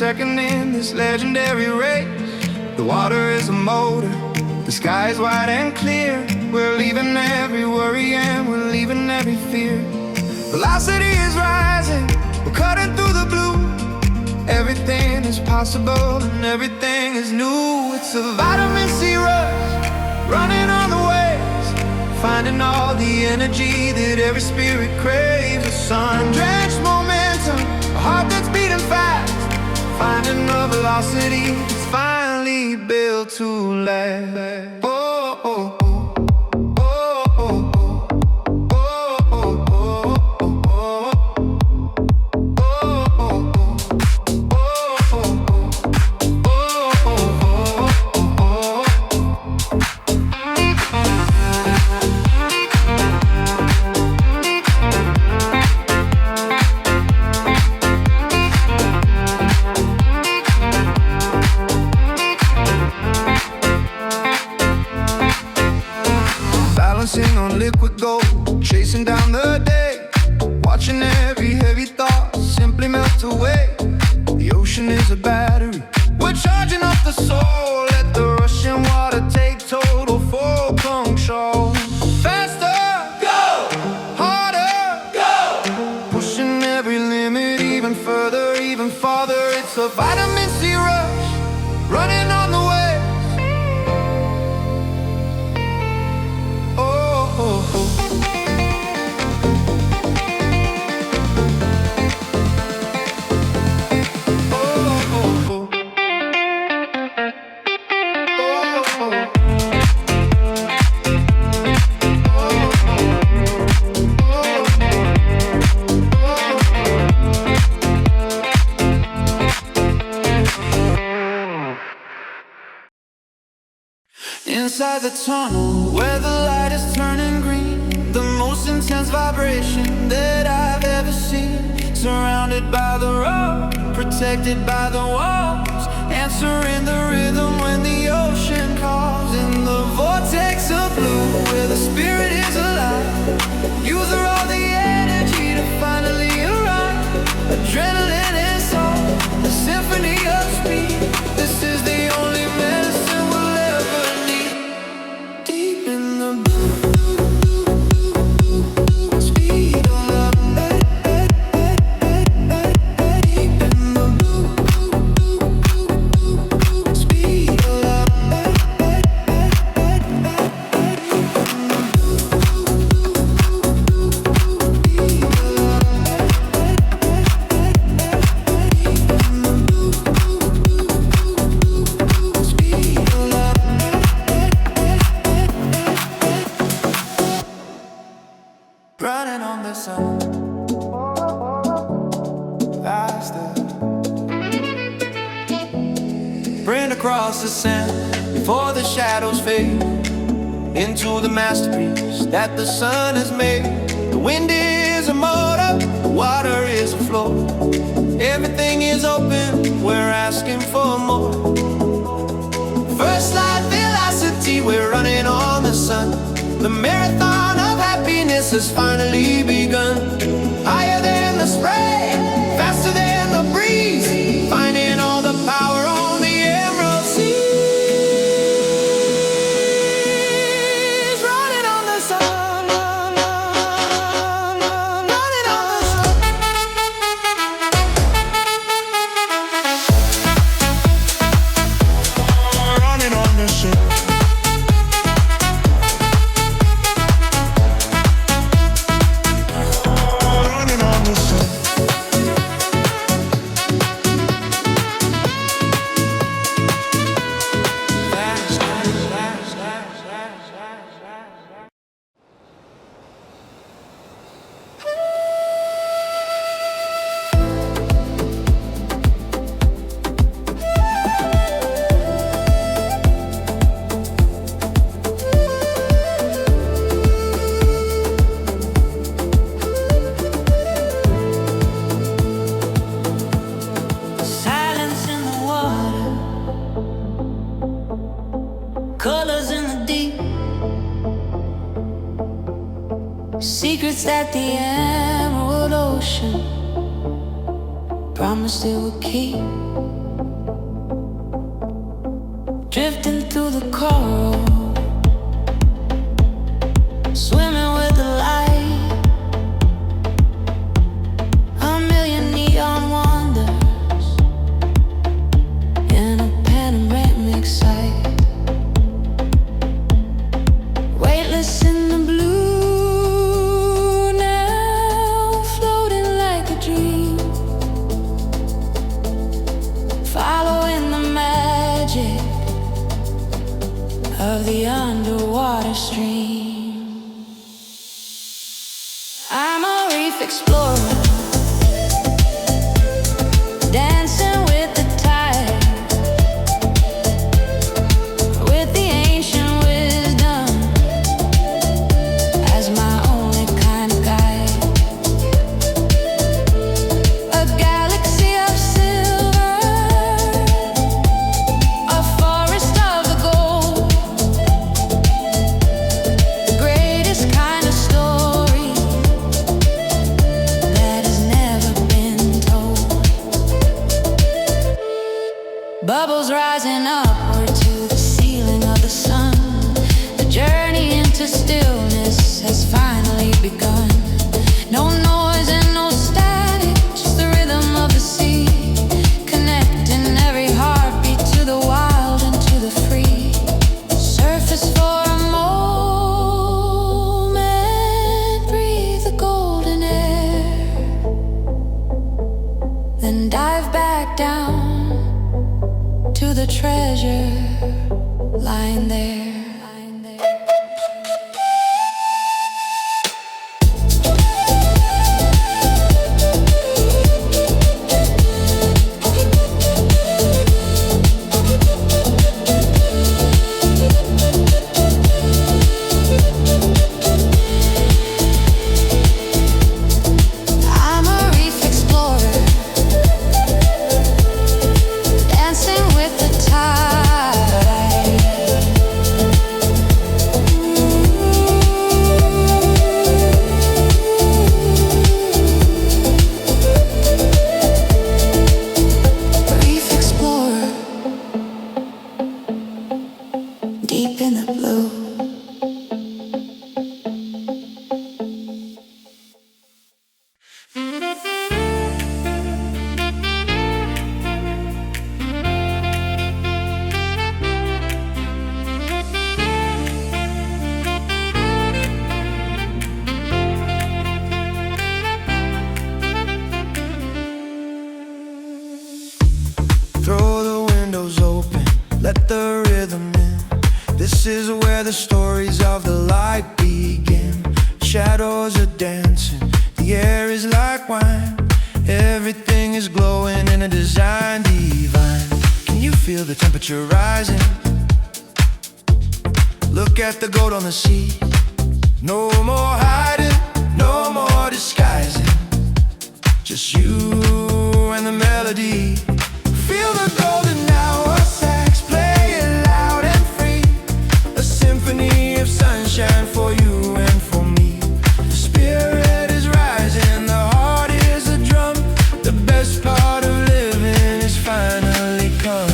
second in this legendary race. The water is a motor, the sky is wide and clear. We're leaving every worry and we're leaving every fear. Velocity is rising, we're cutting through the blue. Everything is possible and everything is new. It's a vitamin C rush, running on the waves, finding all the energy that every spirit craves. A sun-drenched momentum, a heart that's beating fast, finding a velocity that's finally built to last. Oh, oh, oh. Balancing on liquid gold, chasing down the day, watching every heavy thought simply melt away. The ocean is a battery, we're charging up the soul. Let the rushing water take total full control. Faster, go! Harder, go! Pushing every limit even further, even farther. It's a vitamin C rush, running on the way. Inside the tunnel, where the light is turning green, the most intense vibration that I've ever seen. Surrounded by the road, protected by the walls, answering the rhythm when the ocean calls. In the vortex of blue, where the spirit is alive, use all the energy to finally arrive. Adrenaline is on, the symphony of speed. This is the only medicine we'll ever need. Deep in the blue, speed of love. Deep in the blue, speed of love. Running on the sun, faster. Sprint across the sand before the shadows fade into the masterpiece that the sun has made. The wind is a motor, the water is a flow. Everything is open, we're asking for more. First light velocity, we're running on the sun. The marathon of happiness has finally begun. Higher than the spray, faster than the breeze, finding all the power on the emerald seas. Running on the sun, running on the sun. Running on the sun. colors in the deep, secrets that the emerald ocean promised it would keep. drifting through the coral, swimming with the light. A million neon wonders in a panoramic sight. Weightless in the blue, now floating like a dream, following the magic of the underwater stream. I'm a reef explorer, dancing with the tide, with the ancient wisdom as my only kind of guide. A galaxy of silver, a forest of the gold, the greatest kind of story that has never been told. Bubbles rising upward to the ceiling of the sun. The journey into stillness has finally begun. No noise and no static, just the rhythm of the sea, connecting every heartbeat to the wild and to the free. Surface for a moment, breathe the golden air, then dive back down to the treasure lying there. I'm a reef explorer, dancing with the tide. Reef explorer, deep in the blue. Throw the windows open, let the rhythm in. This is where the stories of the light begin. Shadows are dancing, the air is like wine. Everything is glowing in a design divine. Can you feel the temperature rising? Look at the gold on the sea. No more hiding, no more disguising. Just you and the melody. Feel the golden hour sax, play it loud and free. A symphony of sunshine for you and for me. The spirit is rising, the heart is a drum. The best part of living is finally come.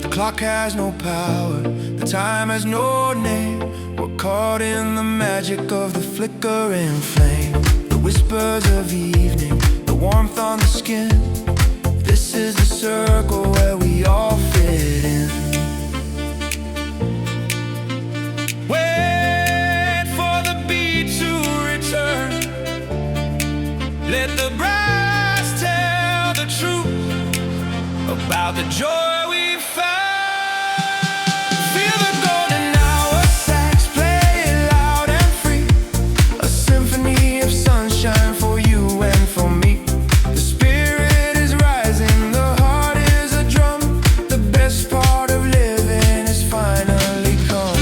The clock has no power, the time has no name. We're caught in the magic of the flickering flame. The whispers of evening, the warmth on the skin. This is the circle where we all fit in. Wait for the beat to return. Let the brass tell the truth about the joy we found. Feel the golden hour sax, play it loud and free. A symphony of sunshine for you and for me. The spirit is rising, the heart is a drum. The best part of living is finally come.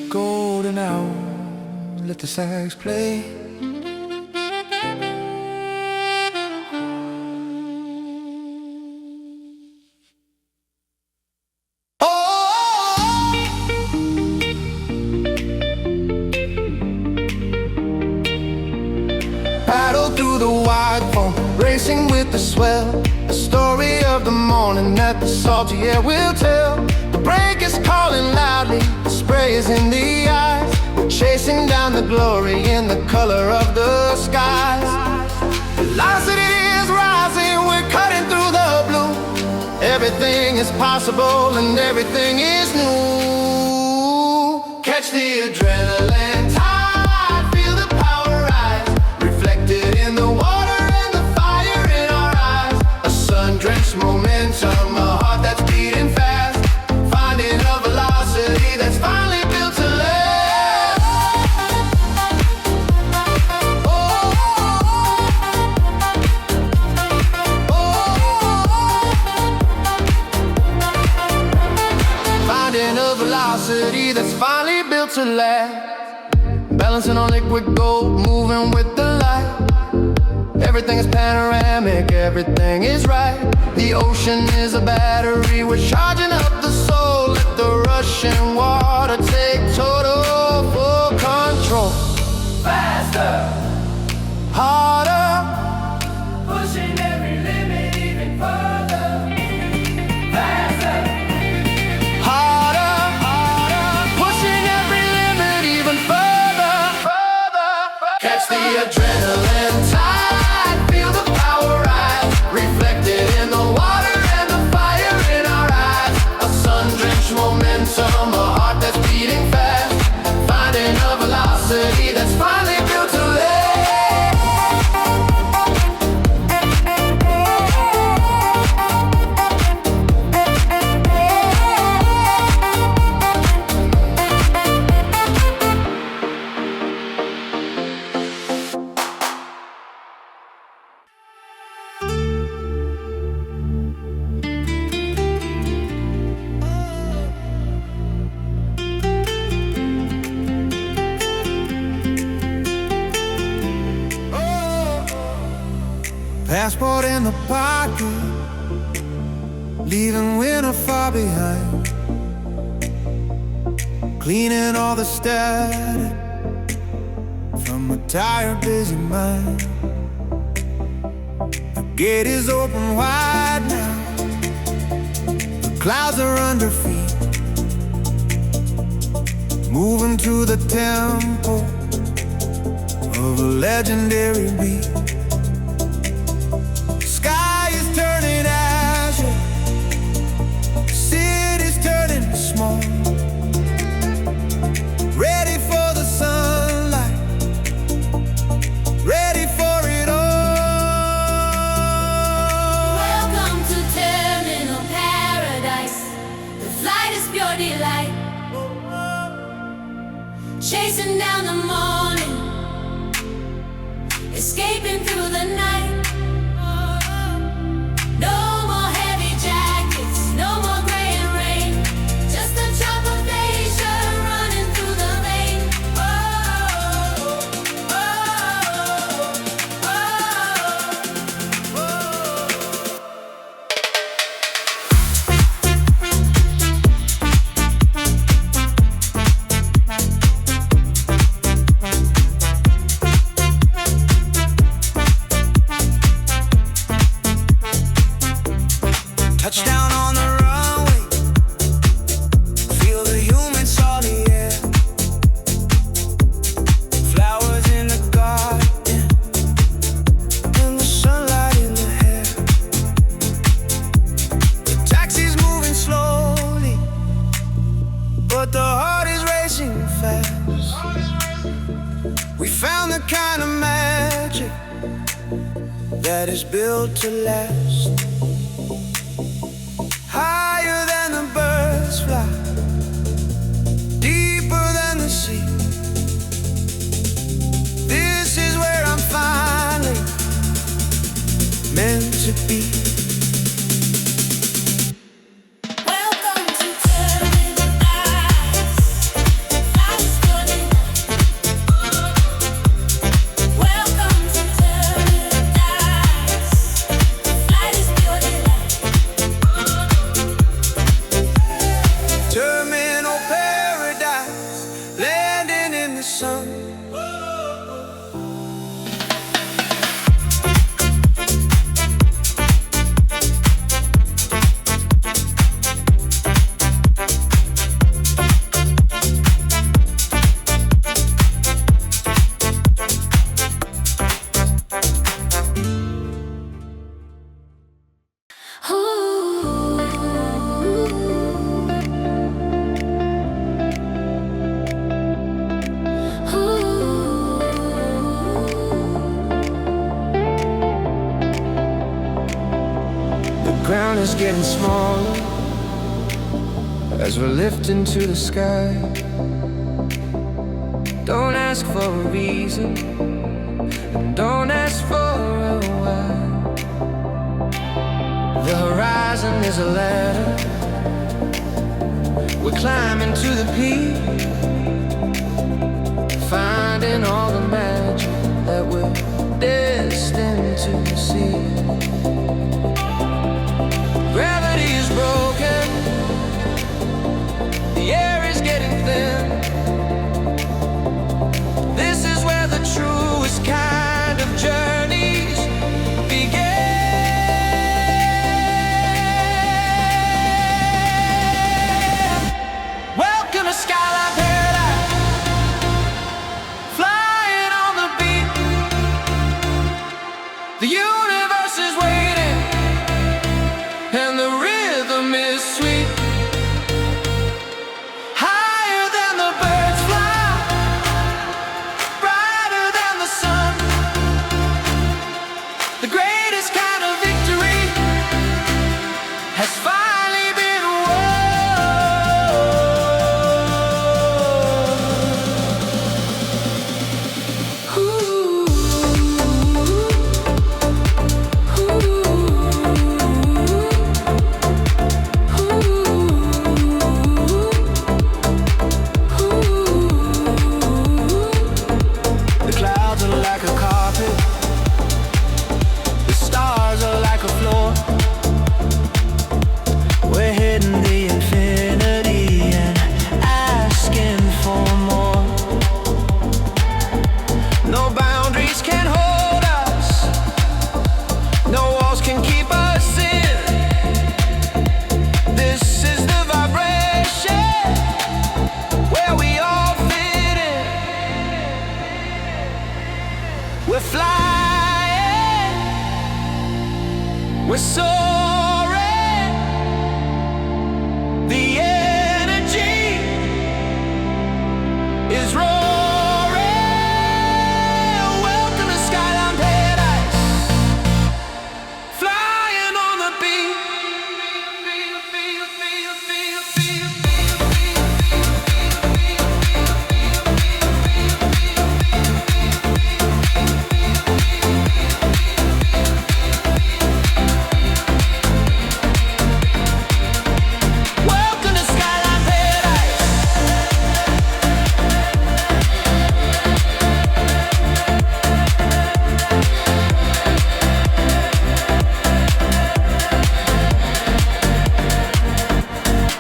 golden hour. Let the sax play. Paddle through the wide foam, racing with the swell. The story of the morning that the salty air will tell. The break is calling loudly, the spray is in the eyes. We're chasing down the glory in the color of the skies. Velocity is rising, we're cutting through the blue. Everything is possible and everything is new. Catch the adrenaline tide, feel the power rise, reflected in the water and the fire in our eyes. A sun-drenched momentum, a heart that's beating fast, finding a velocity that's finally built to last. Oh, oh, oh. Finding a velocity that's finally built to last. Balancing on liquid gold, moving with the light. Everything is panoramic, everything is right. The ocean is a battery, we're charging up the soul. Let the rushing water take total full control. Faster, harder, pushing every limit even further. Faster, harder, harder, pushing every limit even further. Catch the adrenaline tide, feel the power rise, reflected in the water and the fire in our eyes. A sun-drenched momentum, a heart that's beating fast, finding a velocity that's finally built to last. Passport in the pocket, leaving winter far behind. Cleaning all the static from a tired, busy mind. The gate is open wide now, the clouds are under feet, moving to the tempo of a legendary beat. Turning azure, cities turning small, ready for the sunlight, ready for it all. Welcome to terminal paradise. The flight is pure delight. Chasing down the morning, escaping through the night. No more heavy jackets, no more gray and rain, just a drop of Asia running through the vein. Oh, oh, oh, oh. Touchdown on the runway, feel the humans all the air. Flowers in the garden, and the sunlight in the hair. The taxi's moving slowly, but the heart is racing fast. We found the kind of magic that is built to last. Higher than the birds fly, deeper than the sea. This is where I'm finally meant to be. Welcome to terminal eyes. the sun. The ground is getting smaller as we're lifting to the sky. Don't ask for a reason, and don't ask for a why. The horizon is a ladder, we're climbing to the peak, finding all the magic that we're destined to see. Gravity is broken, the air is getting thin. This is where the truest kind of journeys begin. Welcome to Skyline Paradise, flying on the beat. The universe is waiting, and the rhythm is sweet. Higher than the birds fly, brighter than the sun. The greatest kind of victory has finally been won. The clouds are like a carpet, the stars are like a floor. We're hitting the infinity and asking for more. No boundaries can hold us, no walls can keep us in. This is the vibration where we all fit in. We're flying, we're soaring. The energy is roaring. Welcome to Skyline Paradise, flying on the beat. Welcome to Skyline Paradise.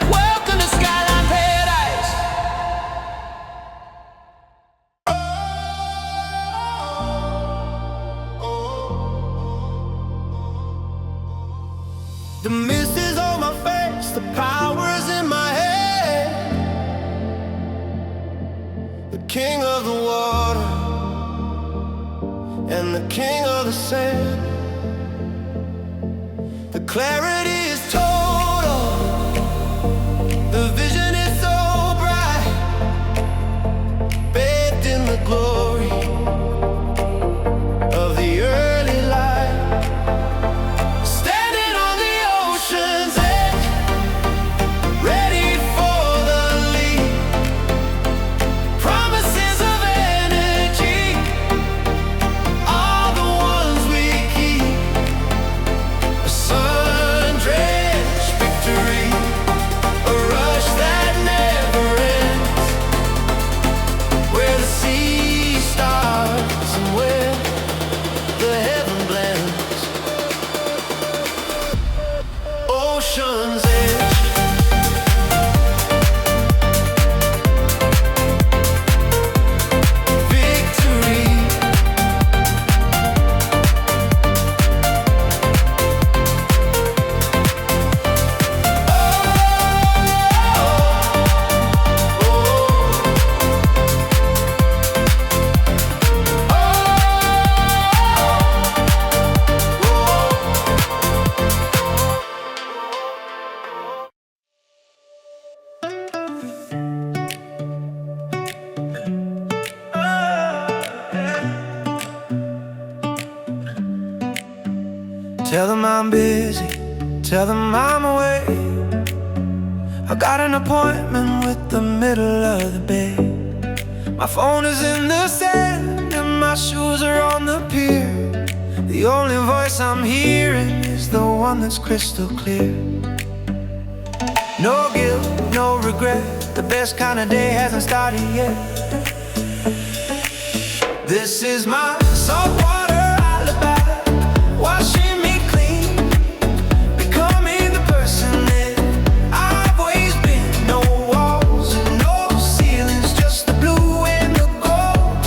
Welcome to Skyline Paradise. The mist is on my face, the power's in my head. The king of the water and the king of the sand. The clarity is total, the vision is so bright, bathed in the glory of the early light. Standing on the ocean's edge, ready for the leap. Promises of energy are the ones we keep. A sun Tell them I'm busy, tell them I'm away. I got an appointment with the middle of the bay. My phone is in the sand and my shoes are on the pier. The only voice I'm hearing is the one that's crystal clear. No guilt, no regret, the best kind of day hasn't started yet. This is my saltwater alibi, washing me clean, becoming the person that I've always been. No walls and no ceilings, just the blue and the gold.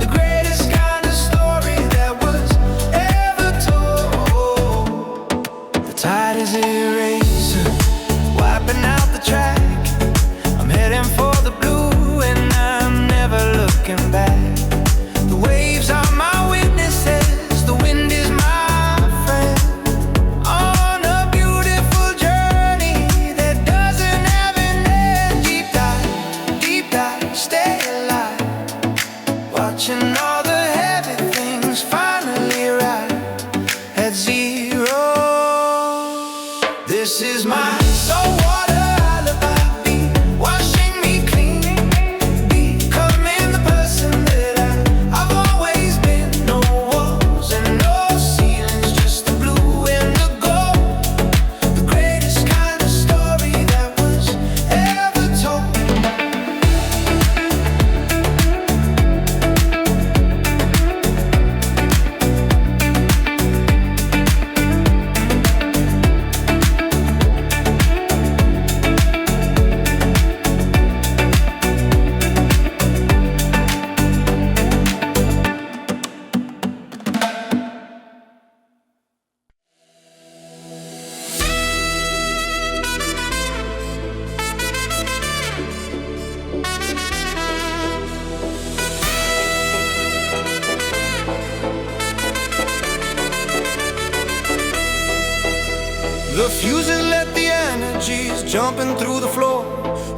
The greatest kind of story that was ever told. The tide is erasing, wiping out the track. I'm heading for the blue and I'm never looking back. The waves are my witnesses, the wind is my friend. On a beautiful journey that doesn't have an end. Deep dive, stay alive. Watching all the heavy things finally ride at zero. This is my saltwater alibi, washing me clean, becoming the person that I've always been. No walls and no ceilings, just the blue and the gold. The greatest kind of story that was ever told. The fuses let the energies jumping through the floor.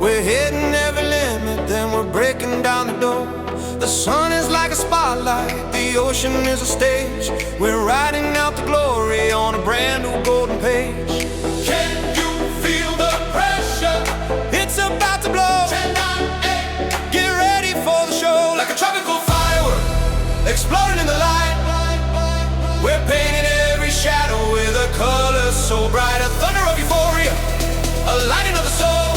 We're hitting every limit, then we're breaking down the door. The sun is like a spotlight, the ocean is a stage. We're riding out the glory on a brand new golden page. Can you feel the pressure? It's about to blow. 10, 9, 8. Get ready for the show. Like a tropical firework exploding in the light. We're painting every shadow with a color so bright. A thunder of euphoria, a lighting of the soul.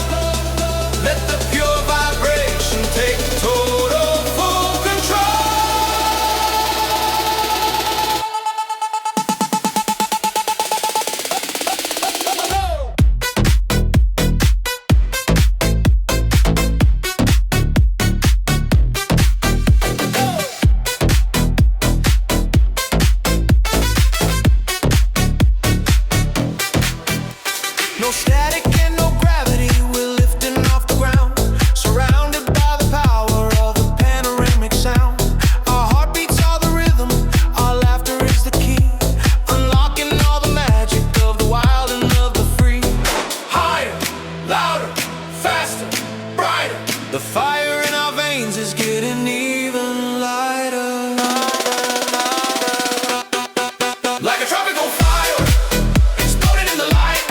Let the pure vibration take total full control. No static and no gravity, we're lifting off the ground, surrounded by the power of a panoramic sound. Our heartbeats are the rhythm, our laughter is the key, unlocking all the magic of the wild and of the free. Higher, louder, faster, brighter. The fire in our veins is getting even lighter. Like a tropical fire exploding in the light.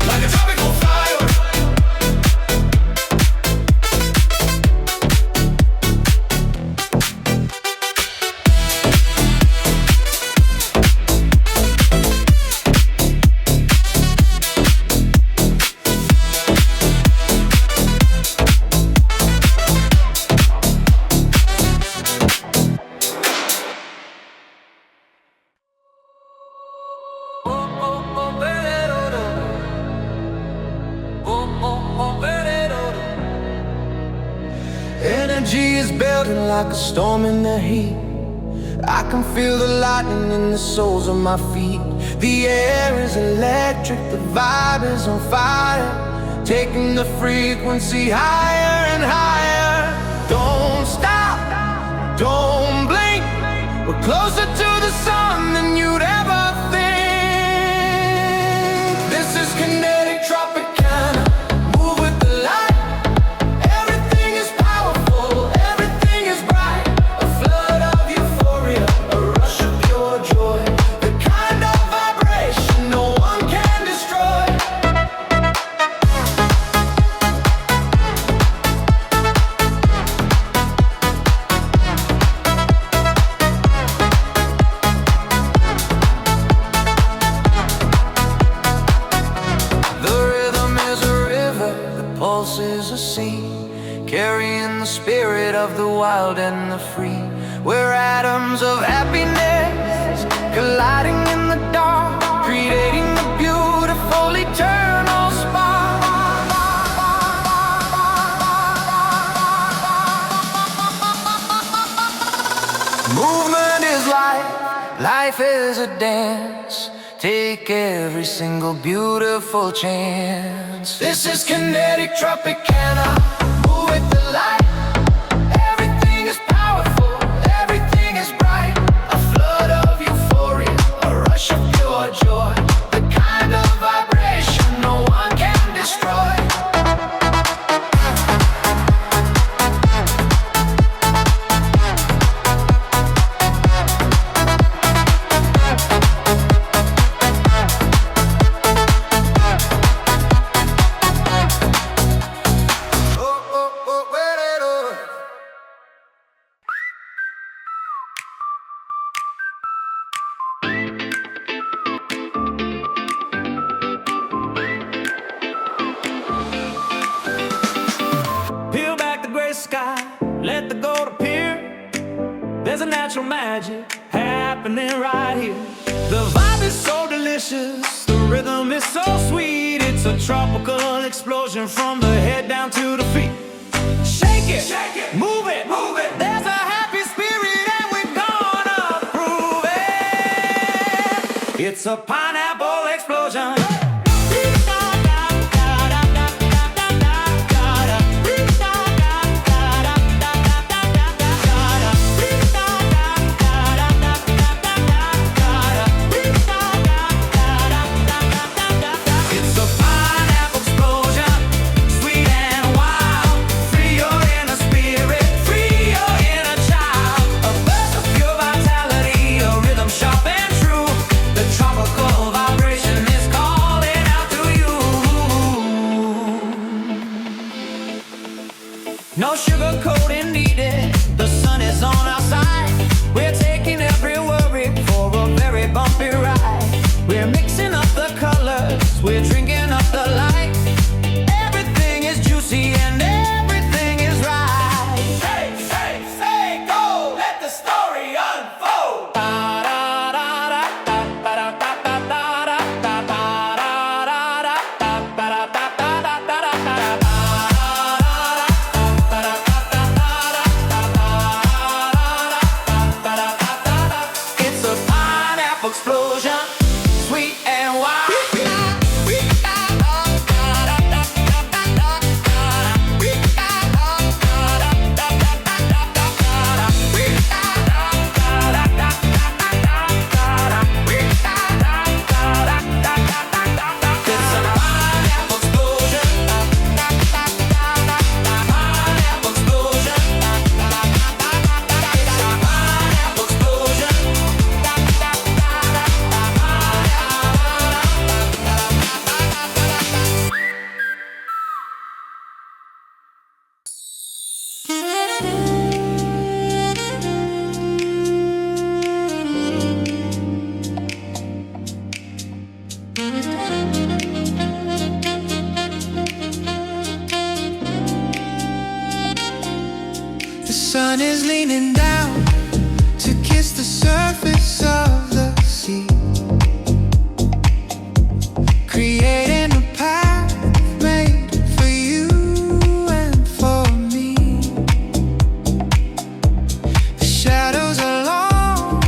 Like a tropical fire. Energy is building like a storm in the heat. I can feel the lightning in the soles of my feet. The air is electric, the vibe is on fire, taking the frequency higher and higher. Don't stop, don't blink, we're closer to the sun than you'd ever think. This is kinetic tropicana, move with the light. Everything is powerful, everything is bright. A flood of you. pulses a sea, carrying the spirit of the wild and the free. We're atoms of happiness, colliding in the dark, creating a beautiful eternal spark. Movement is life, life is a dance. Take every single beautiful chance. This is kinetic Tropicana, move with the light. Everything is powerful, everything is bright. A flood of euphoria, a rush of pure joy. The kind of vibration no one can destroy. Peel back the gray sky, let the gold appear. There's a natural magic happening right here. The vibe is so delicious, the rhythm is so sweet. It's a tropical explosion from the head down to the feet. Shake it, move it, move it. There's a happy spirit and we're gonna prove it. It's a pineapple explosion. No sugarcoating needed, the sun is on our side. We're taking every worry for a very bumpy ride. We're mixing up the colors, we're drinking up the light. Everything is juicy and everything is right. Hey, hey, say go, let the story unfold. Explosion, sweet and wild. The sun is leaning down to kiss the surface of the sea, creating a path made for you and for me. The shadows are long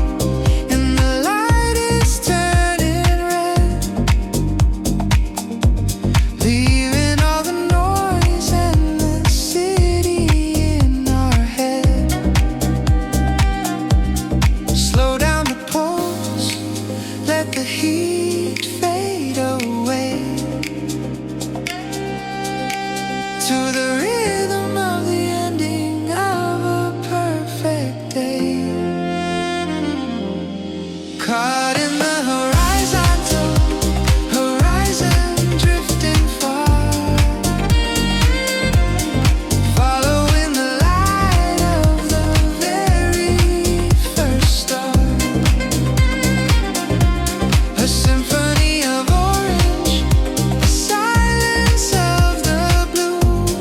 and the light is turning red, leaving all the noise and the city in our head. Slow down the pulse, let the heat fade away, to the rhythm of the ending of a perfect day. Caught in the horizon, drifting far, following the light of the very first star. A symphony of orange, the silence of the blue.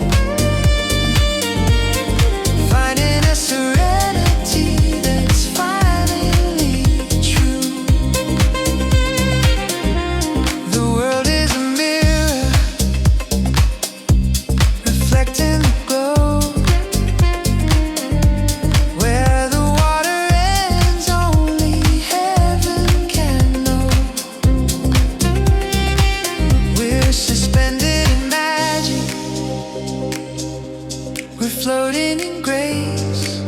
floating in grace,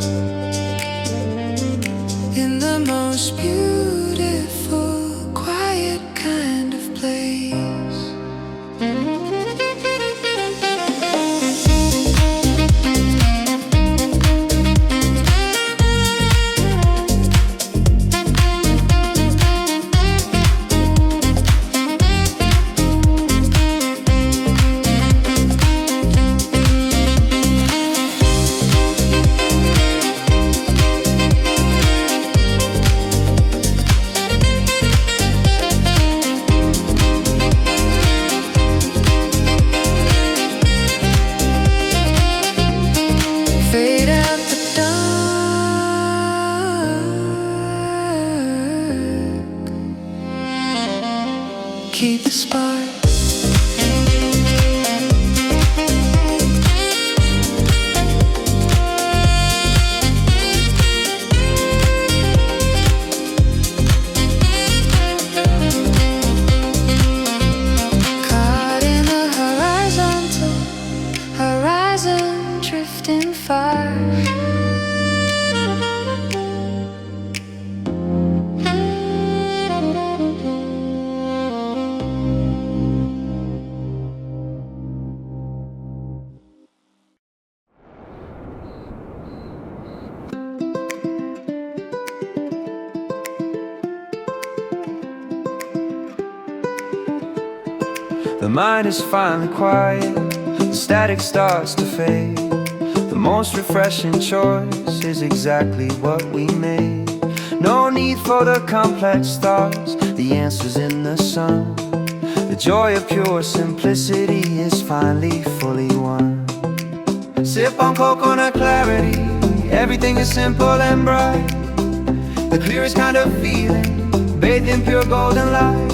in the most beautiful, quiet kind of place. Fade out the dark, keep the spark. Caught in the horizon, drifting far. The mind is finally quiet, the static starts to fade. The most refreshing choice is exactly what we made. No need for the complex thoughts, the answer's in the sun. The joy of pure simplicity is finally fully won. Sip on coconut clarity, everything is simple and bright. The clearest kind of feeling, bathed in pure golden light.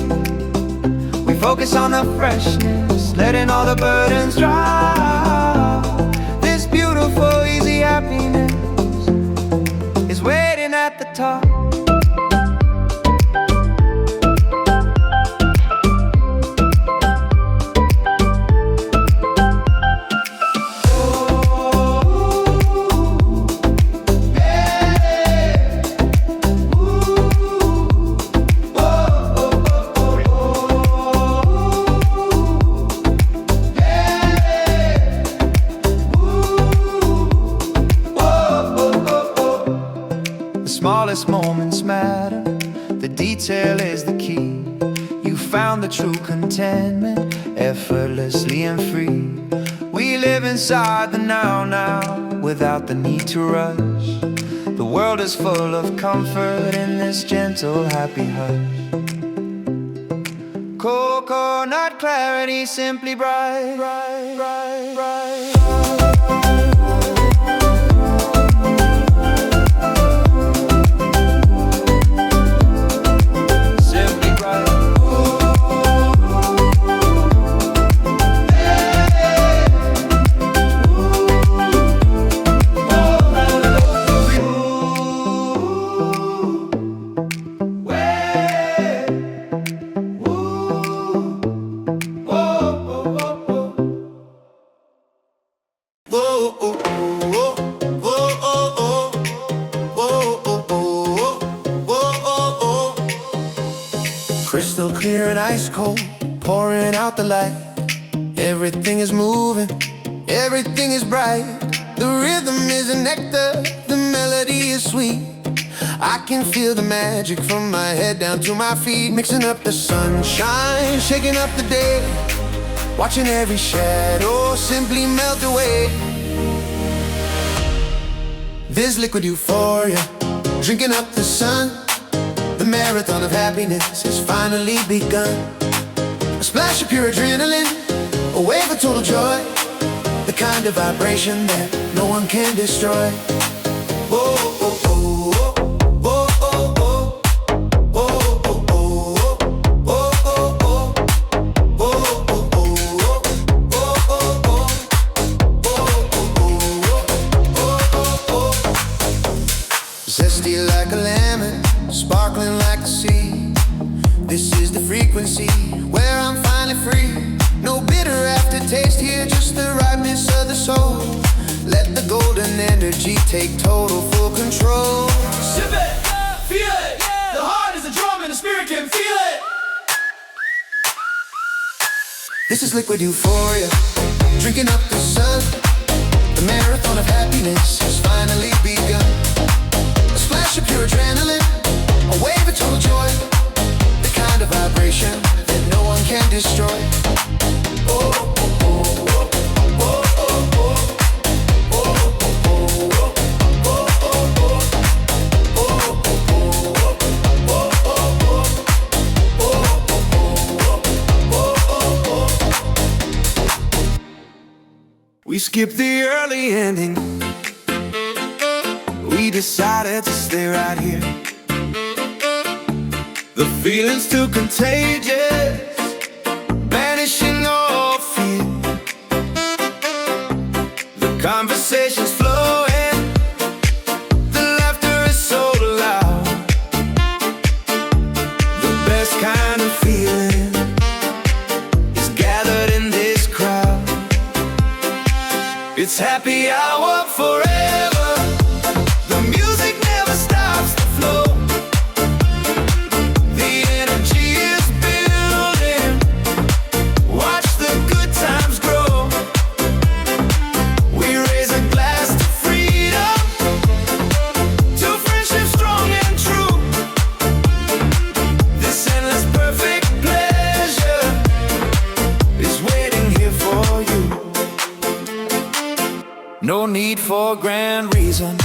We focus on the freshness, letting all the burdens drop. This beautiful, easy happiness is waiting at the top. The smallest moments matter, the detail is the key. You found the true contentment, effortlessly and free. We live inside the now, without the need to rush. The world is full of comfort in this gentle, happy hush. Coconut clarity, simply bright, bright, bright, bright. Crystal clear and ice cold, pouring out the light. Everything is moving, everything is bright. The rhythm is a nectar, the melody is sweet. I can feel the magic from my head down to my feet. Mixing up the sunshine, shaking up the day, watching every shadow simply melt away. This liquid euphoria, drinking up the sun. The marathon of happiness has finally begun. A splash of pure adrenaline, a wave of total joy. The kind of vibration that no one can destroy. Whoa, oh, oh, oh. Whoa, oh, oh. Whoa, oh, oh. Whoa, oh, oh. Whoa, oh, oh. Whoa, oh, oh. Zesty like a lemon, sparkling like the sea. This is the frequency where I'm finally free. No bitter aftertaste here, just the ripeness of the soul. Let the golden energy take total full control. Sip it, feel it. The heart is a drum and the spirit can feel it. This is liquid euphoria, drinking up the sun. The marathon of happiness has finally begun. A splash of pure adrenaline, a wave of total joy. The kind of vibration that no one can destroy. Oh, oh, oh, oh, oh, oh, oh. We skipped the early ending. We decided to stay right here. The feeling's too contagious, banishing all fear. The conversation's flowing, the laughter is so loud. The best kind of feeling is gathered in this crowd. It's happy hour forever. The music never stops to flow. The energy is building. Watch the good times grow. We raise a glass to freedom, to friendship strong and true. This endless perfect pleasure is waiting here for you. No need for grand reason,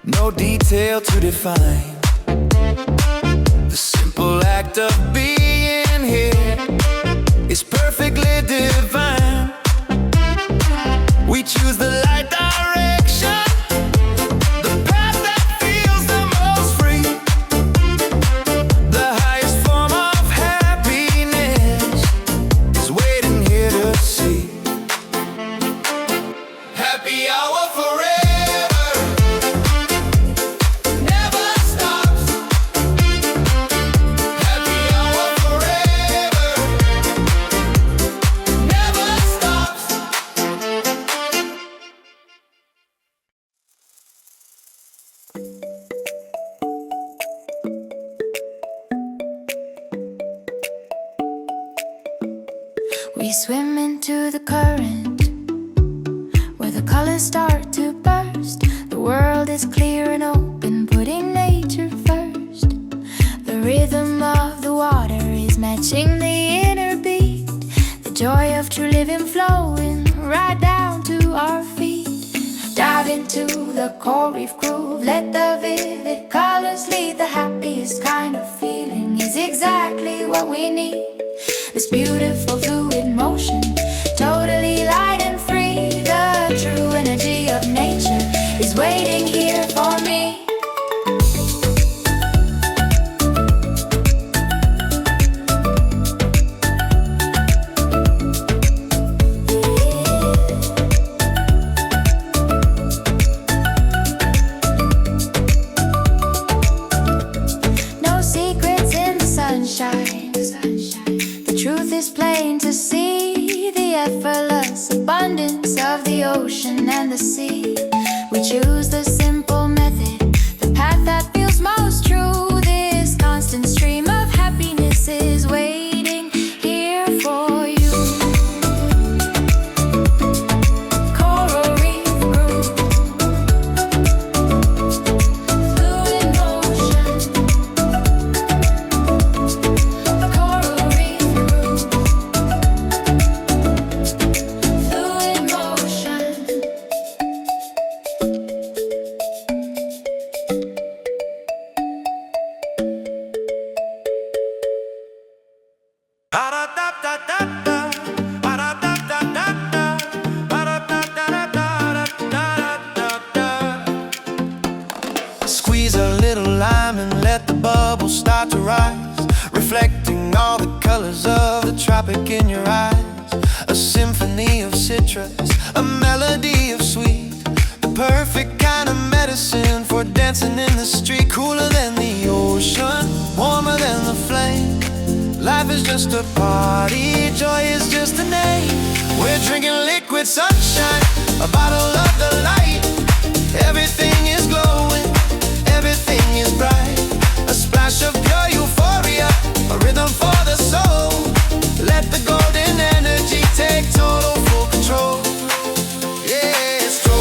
no detail to define. The simple act of being here is perfectly divine. We choose the light direction, the path that feels the most free. The highest form of happiness is waiting here to see. Happy hour forever, never stops. Happy hour forever, never stops. We swim into the current, where the colors start to burst. The world is clear and open, putting nature first. The rhythm of the water is matching the inner beat. The joy of true living flowing right down to our feet. Dive into the coral reef groove, let the vivid colors lead. The happiest kind of feeling is exactly what we need. This beautiful fluid motion, totally light and free. The true energy of nature is waiting here for me. No secrets in the sunshine. The truth is plain to see. The effortless abundance of the ocean and the sea. We choose the simple method, the path that feels most true. This constant stream of happiness is waiting here for you. Coral reef groove, fluid motion. Coral reef groove, fluid motion. Squeeze a little lime and let the bubbles start to rise, reflecting all the colors of the tropic in your eyes. A symphony of citrus, a melody of sweet, the perfect kind of medicine for dancing in the street. Cooler than the ocean, warmer than the flame. Life is just a party, joy is just a name. We're drinking liquid sunshine, a bottle of the light. Everything is glowing, everything is bright. A splash of pure euphoria, a rhythm for the soul. Let the golden energy take total full control. Yeah, it's true.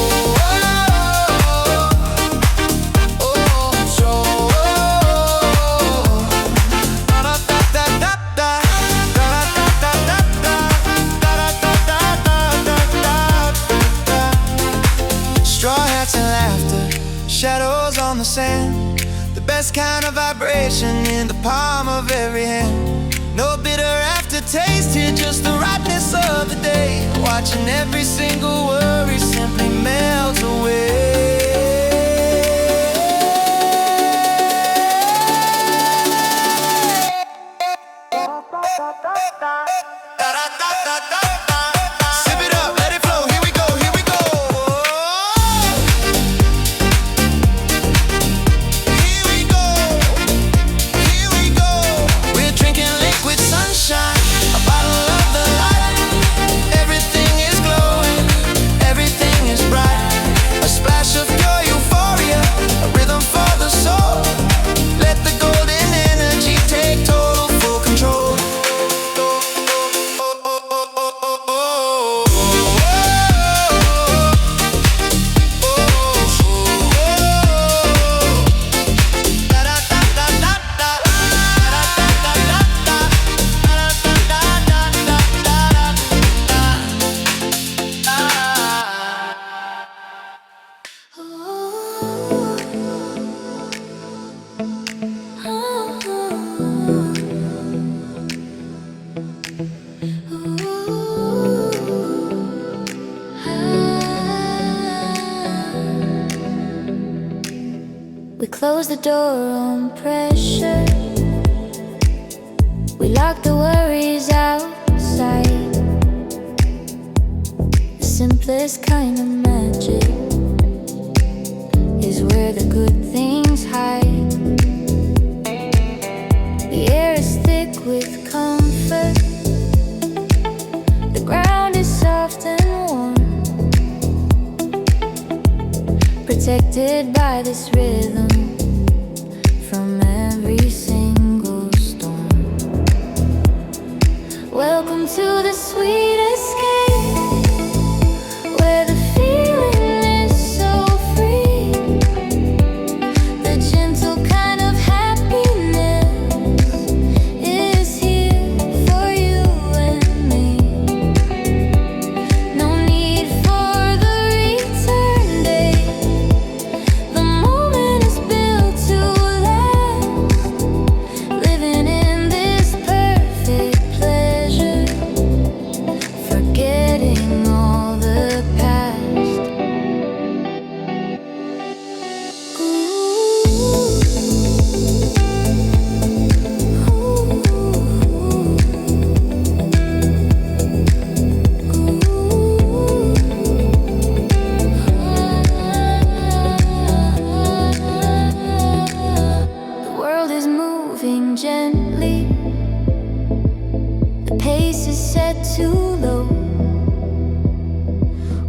Straw hats and laughter, shadows on the sand. The best kind of vibration in the palm of every hand. No bitter aftertaste here, just the ripeness of the day. Watching every single worry simply melt away. Sip it up, let it flow, here we go, here we go. Here we go, here we go. We're drinking liquid sunshine, a bottle of the light. Everything is glowing, everything is bright. A splash of pure euphoria, a rhythm for the soul. Let the golden energy take total full control. We close the door on pressure. We lock the worries outside. The simplest kind of magic is where the good things hide. The air is thick with comfort. The ground is soft and warm, protected by this rhythm from every single storm. Welcome to the sweet escape, where the feeling is so free. The gentle kind of happiness is here for you and me. No need for the return date. The moment is built to last, living in this perfect pleasure, forgetting all the past. The world is moving gently. The pace is set too low.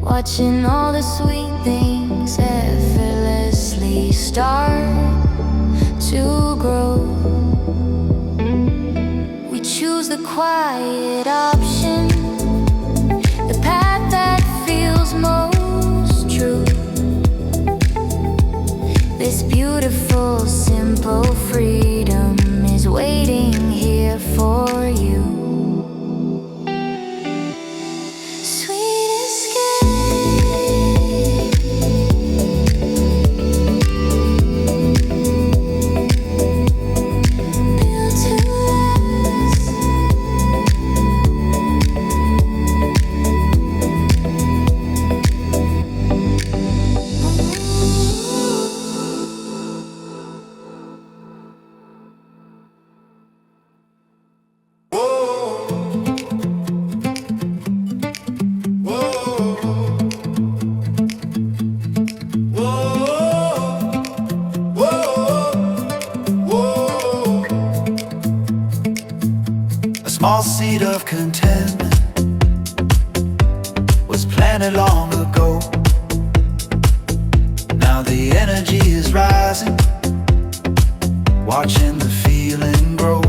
Watching all the sweet things effortlessly start to grow. We choose the quiet option, the path that feels most true. This beautiful, simple freedom is waiting here for you. Sweet escape, built to last. A small seed of contentment was planted long ago. watching the feeling grow.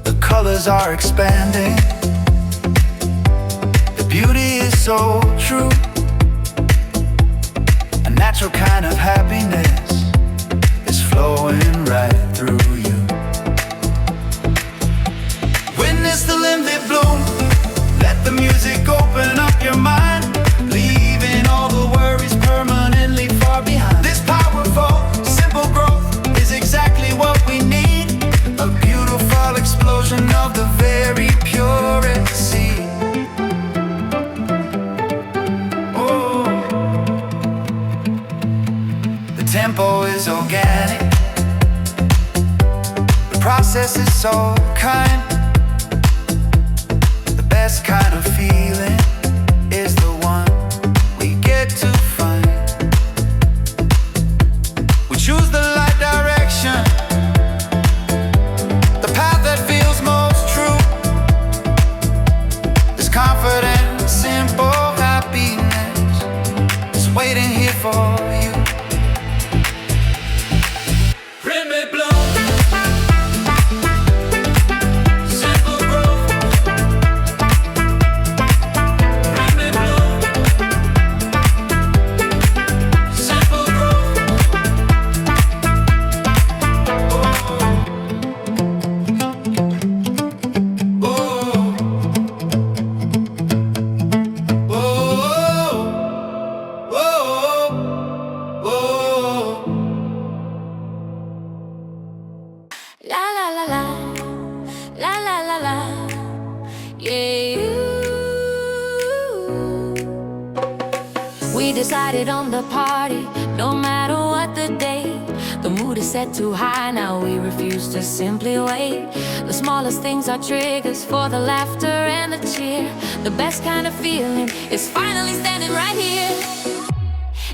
The colors are expanding, the beauty is so true. A natural kind of happiness is flowing right through you. Witness the limit bloom, let the music open up your mind, leaving all the worries permanently far behind. This powerful, simple growth is exactly what we need. A beautiful explosion of the very purest seed. Oh, the tempo is organic, the process is so kind. The best kind of feeling is the one we get to find. We choose the right direction, the path that feels most true. This confident, simple happiness is waiting here for you. La la la la, la la la la, yeah. We decided on the party, no matter what the day. The mood is set too high, now we refuse to simply wait. The smallest things are triggers for the laughter and the cheer. The best kind of feeling is finally standing right here.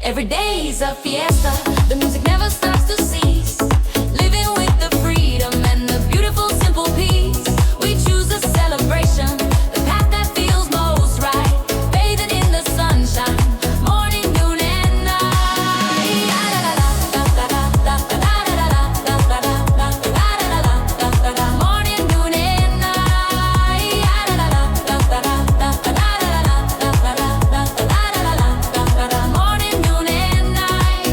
Every day is a fiesta, the music never stops to cease. Living with the freedom and the beautiful simple peace. We choose a celebration, the path that feels most right. Bathing in the sunshine, morning, noon and night. Morning, noon and night. Morning, noon and night.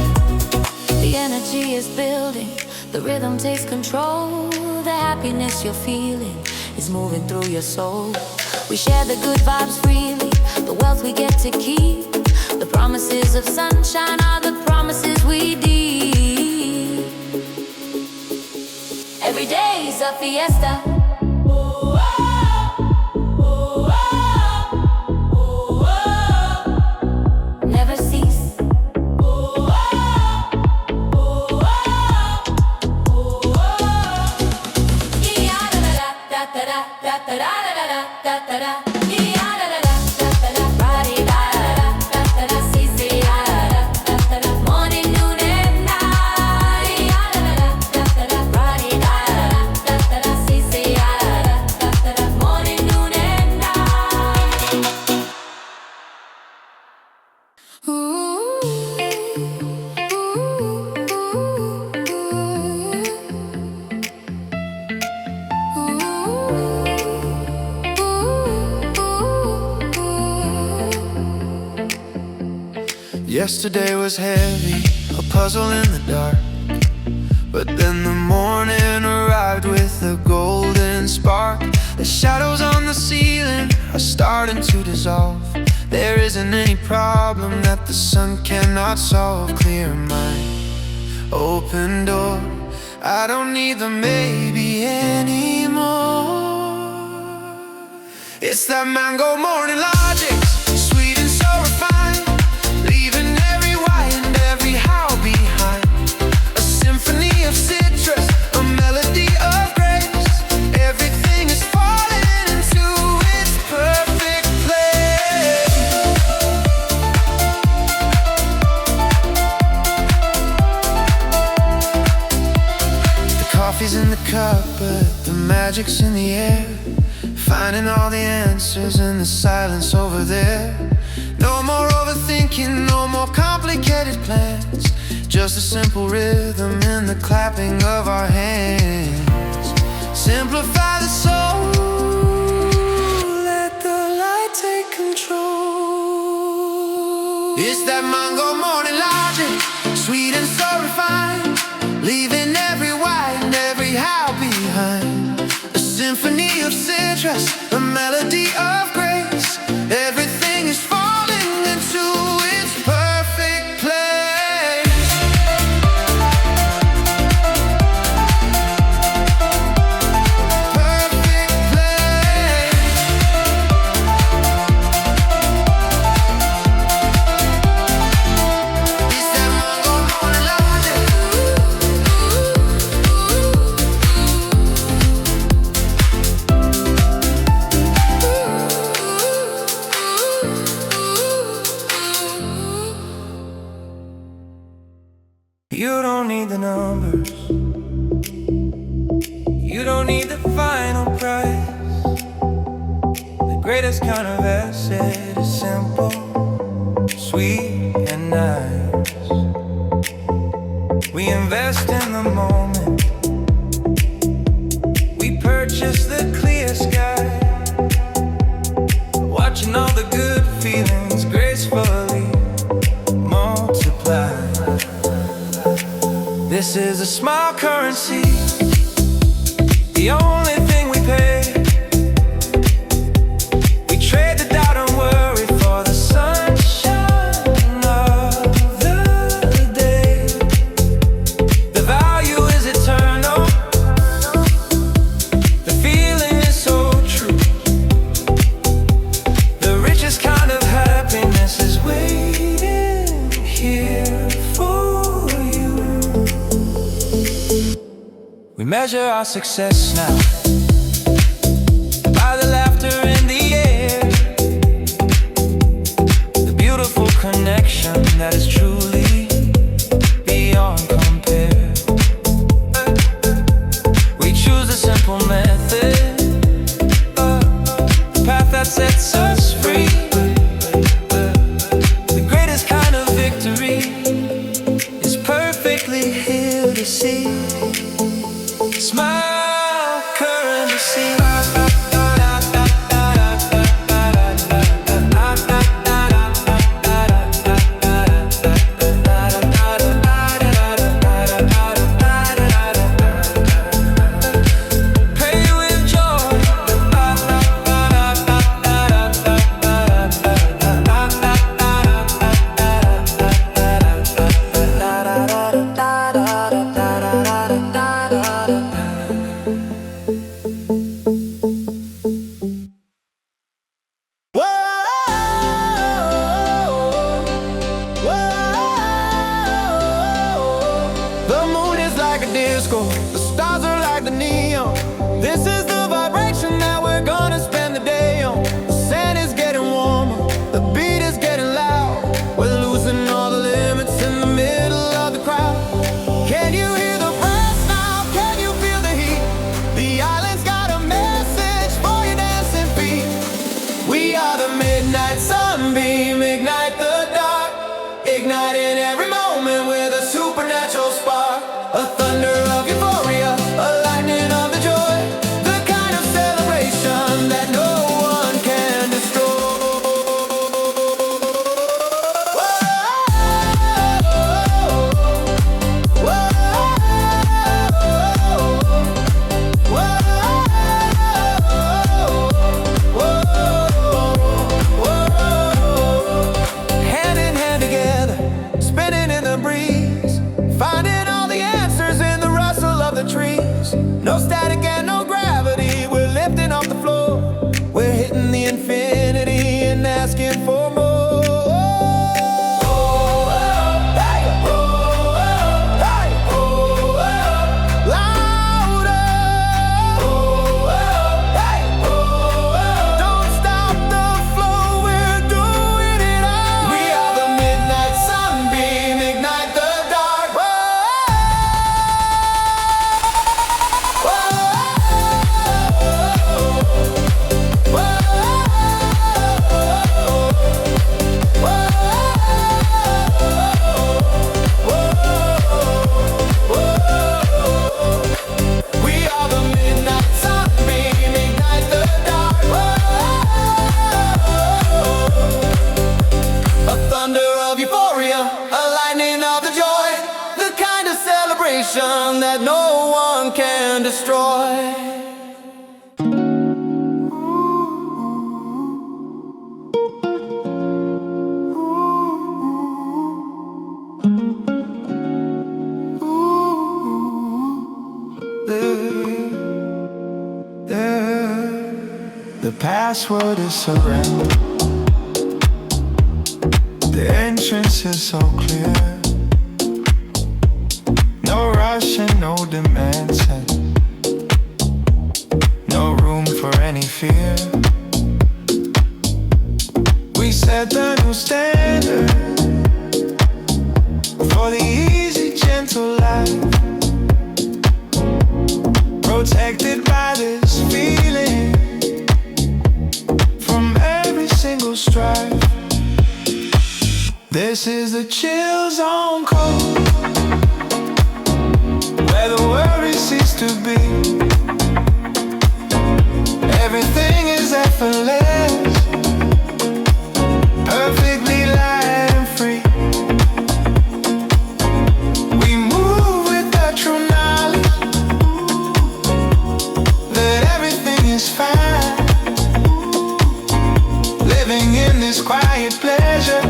The energy is building, the rhythm takes control. The happiness you're feeling is moving through your soul. We share the good vibes freely, the wealth we get to keep. The promises of sunshine are the promises we deep. Every day is a fiesta. Never cease. Morning, noon and night. Morning, noon and night. Yesterday was heavy, a puzzle in the dark. But then the morning arrived with a golden spark. The shadows on the ceiling are starting to dissolve. There isn't any problem that the sun cannot solve. Clear mind, open door. I don't need the maybe anymore. It's that mango morning logic, sweet and so refined, leaving every why and every how behind. A symphony of citrus, a melody of grace. Everything is falling into its perfect place. The coffee's in the cup, but the magic's in the air. Finding all the answers in the silence over there. No more overthinking, no more complicated plans. just a simple rhythm in the clapping of our hands. Simplify the soul, let the light take control. It's that mango morning logic, sweet and so refined, leaving every white and every how behind. A symphony of citrus, a melody of grace. Everything is falling into its perfect place. Perfect place. It's that mango morning logic. You don't need the numbers, you don't need the final price. The greatest kind of asset is simple, sweet and nice. We invest in the moment, we purchase the clear sky, watching all the good feelings gracefully multiply. This is a small currency, the only thing we pay. We trade the doubt and worry for the sunshine of the day. The value is eternal, the feeling is so true. The richest kind of happiness is waiting here for you. We measure our success now by the laughter in the air, the beautiful connection that is truly beyond compare. We choose a simple method, the path that sets us free. The greatest kind of victory is perfectly here to see. Smile currency. Pay with joy. The moon is like a disco, the stars are like the neon. This is the vibration that we're gonna spend the day on. The sand is getting warmer, the beat is getting loud. We're losing all the limits in the middle of the crowd. Can you hear the brass now? Can you feel the heat? The island's got a message for your dancing feet. We are the midnight sunbeam, ignite the dark, igniting every moment with a supernatural spark. A thunder of euphoria, a lightning of the joy, the kind of celebration that no one can destroy. Hand in hand together, spinning in the breeze, finding all the answers in the rustle of the trees. No static and no gravity, we're lifting off the floor. We're hitting the infinity and asking for more. Louder. Don't stop the flow, we're doing it all. We are the midnight sunbeam, ignite the dark. vibration that no one can destroy. The password is surrender. The entrance is so clear. No rush and no demand set. No room for any fear. We set the new standard for the easy, gentle life. Protected by this feeling from every single strife. This is the chill zone code, where the worries cease to be. Everything is effortless, perfectly light and free. We move with the true knowledge that everything is fine. Living in this quiet pleasure,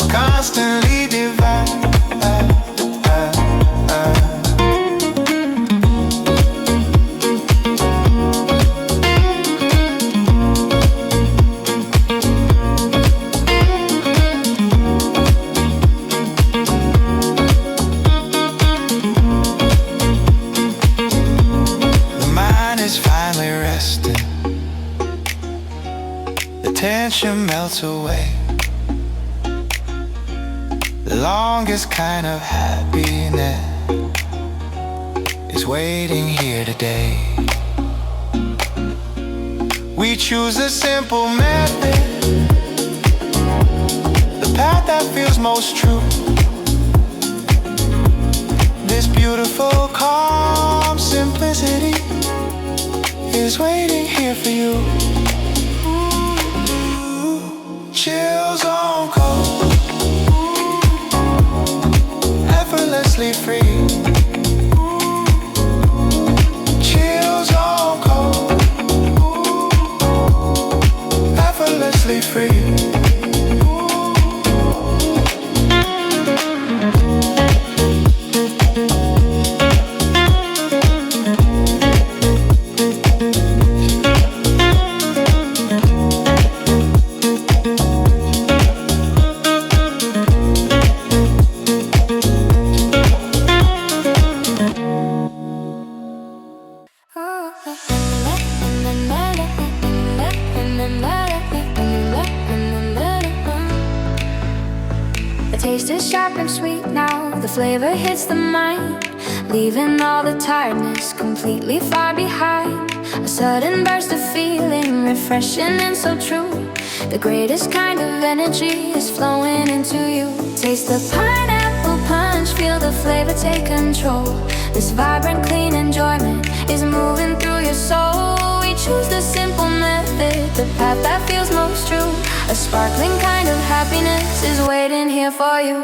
constantly divine. The mind is finally resting. The tension melts away. The longest kind of happiness is waiting here today. We choose a simple method, the path that feels most true. This beautiful, calm simplicity is waiting here for you. Chills on cold, effortlessly free. Chills on cold, effortlessly free. The taste is sharp and sweet now, the flavor hits the mind, leaving all the tiredness completely far behind. A sudden burst of feeling, refreshing and so true. The greatest kind of energy is flowing into you. Taste the pineapple punch, feel the flavor take control. This vibrant, clean enjoyment is moving through your soul. We choose the simple method, the path that feels most true. A sparkling kind of happiness is waiting here for you.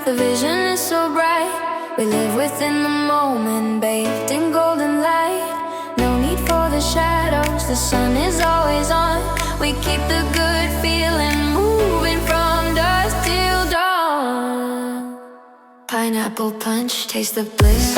The vision is so bright. We live within the moment, bathed in golden light. No need for the shadows, the sun is always on. We keep the good feeling moving from dusk till dawn. Pineapple punch, taste the bliss.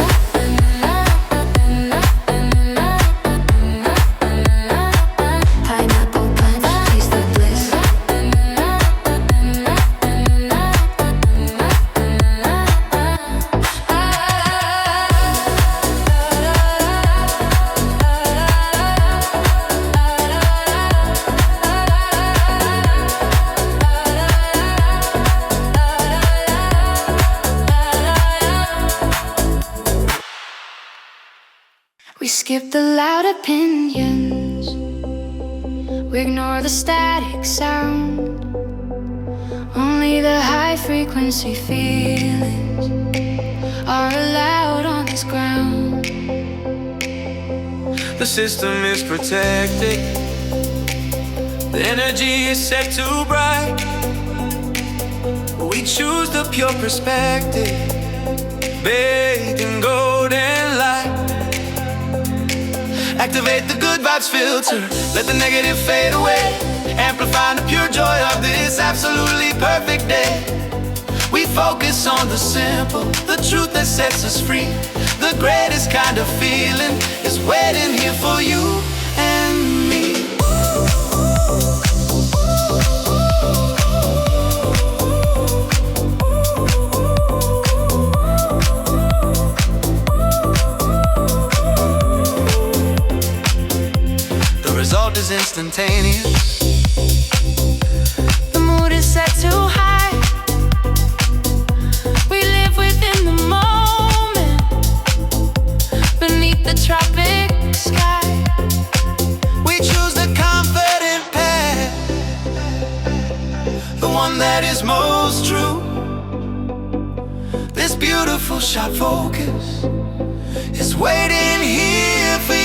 We skip the loud opinions, we ignore the static sound. Only the high frequency feelings are allowed on this ground. The system is protected, the energy is set too bright. We choose the pure perspective, bathed in golden light. Activate the good vibes filter, let the negative fade away. Amplify the pure joy of this absolutely perfect day. We focus on the simple, the truth that sets us free. The greatest kind of feeling is waiting here for you and me. The result is instantaneous. The mood is set too high. We live within the moment, beneath the tropic sky. We choose the confident path, the one that is most true. This beautiful sharp focus is waiting here for you.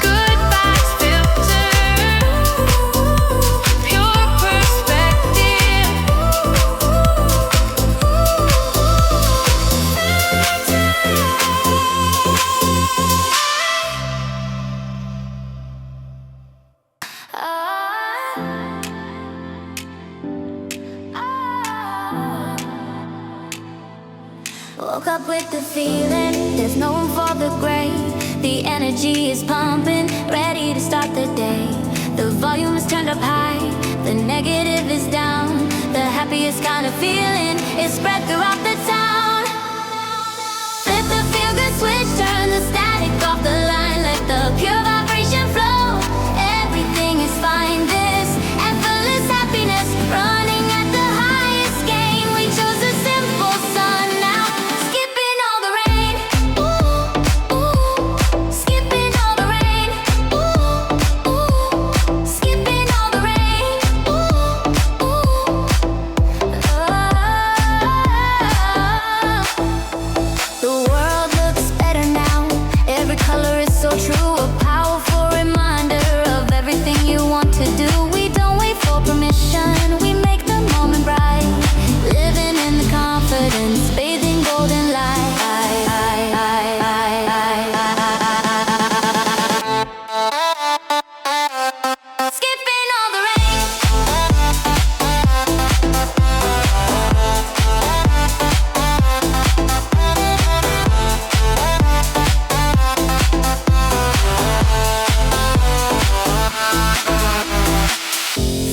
Good vibes filter, pure perspective. Woke up with the feeling, there's no room for the gray. The energy is pumping, ready to start the day. The volume is turned up high, the negative is down. The happiest kind of feeling is spread throughout the town. Flip the feel-good switch, turn the static off the line. Let the pure vibration flow, everything is fine. This effortless happiness, running at the highest gain. We chose a simple sun now, skipping all the rain. Ooh, ooh, skipping all the rain. Ooh, ooh, skipping all the rain. Ooh, ooh, the world looks better now. Every color is so true, a powerful reminder of everything you want to do. We don't wait for permission, we make the moment bright. Living in the confidence, bathing golden light. Skipping all the rain.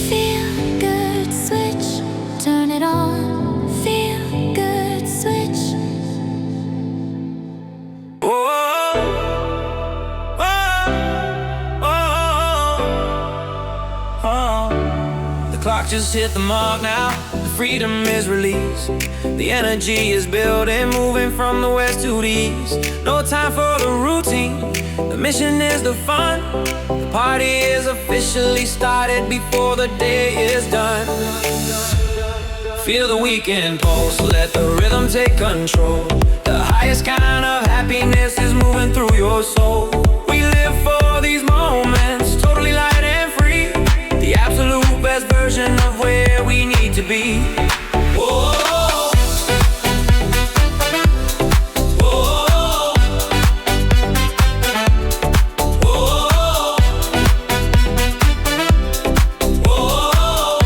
Feel good switch, turn it on. Feel good switch. Oh, oh, oh, oh. The clock just hit the mark now. The freedom is released. The energy is building, moving from the west to the east. No time for the routine. The mission is the fun. The party is officially started before the day is done. Feel the weekend pulse, let the rhythm take control. The highest kind of happiness is moving through your soul. We live for these moments, totally light and free. The absolute best version of where we need to be. Whoa. Whoa. Whoa. Whoa.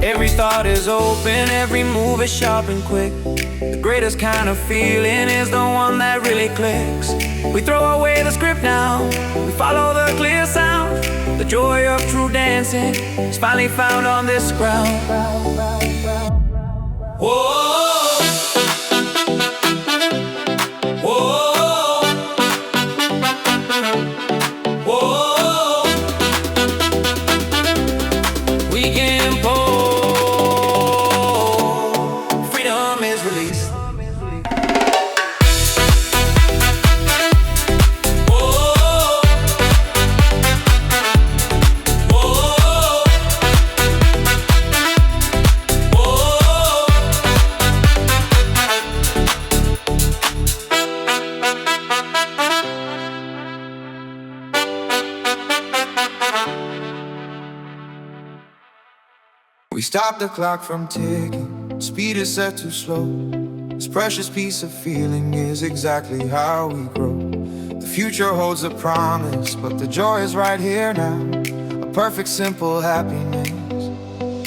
Every thought is open, every move is sharp and quick. The greatest kind of feeling is the one that really clicks. We throw away the script now, we follow the clear sound. The joy of true dancing is finally found on this ground. Whoa. Whoa. Whoa. We can pose. We stop the clock from ticking, speed is set too slow. This precious piece of feeling is exactly how we grow. The future holds a promise, but the joy is right here now. A perfect simple happiness,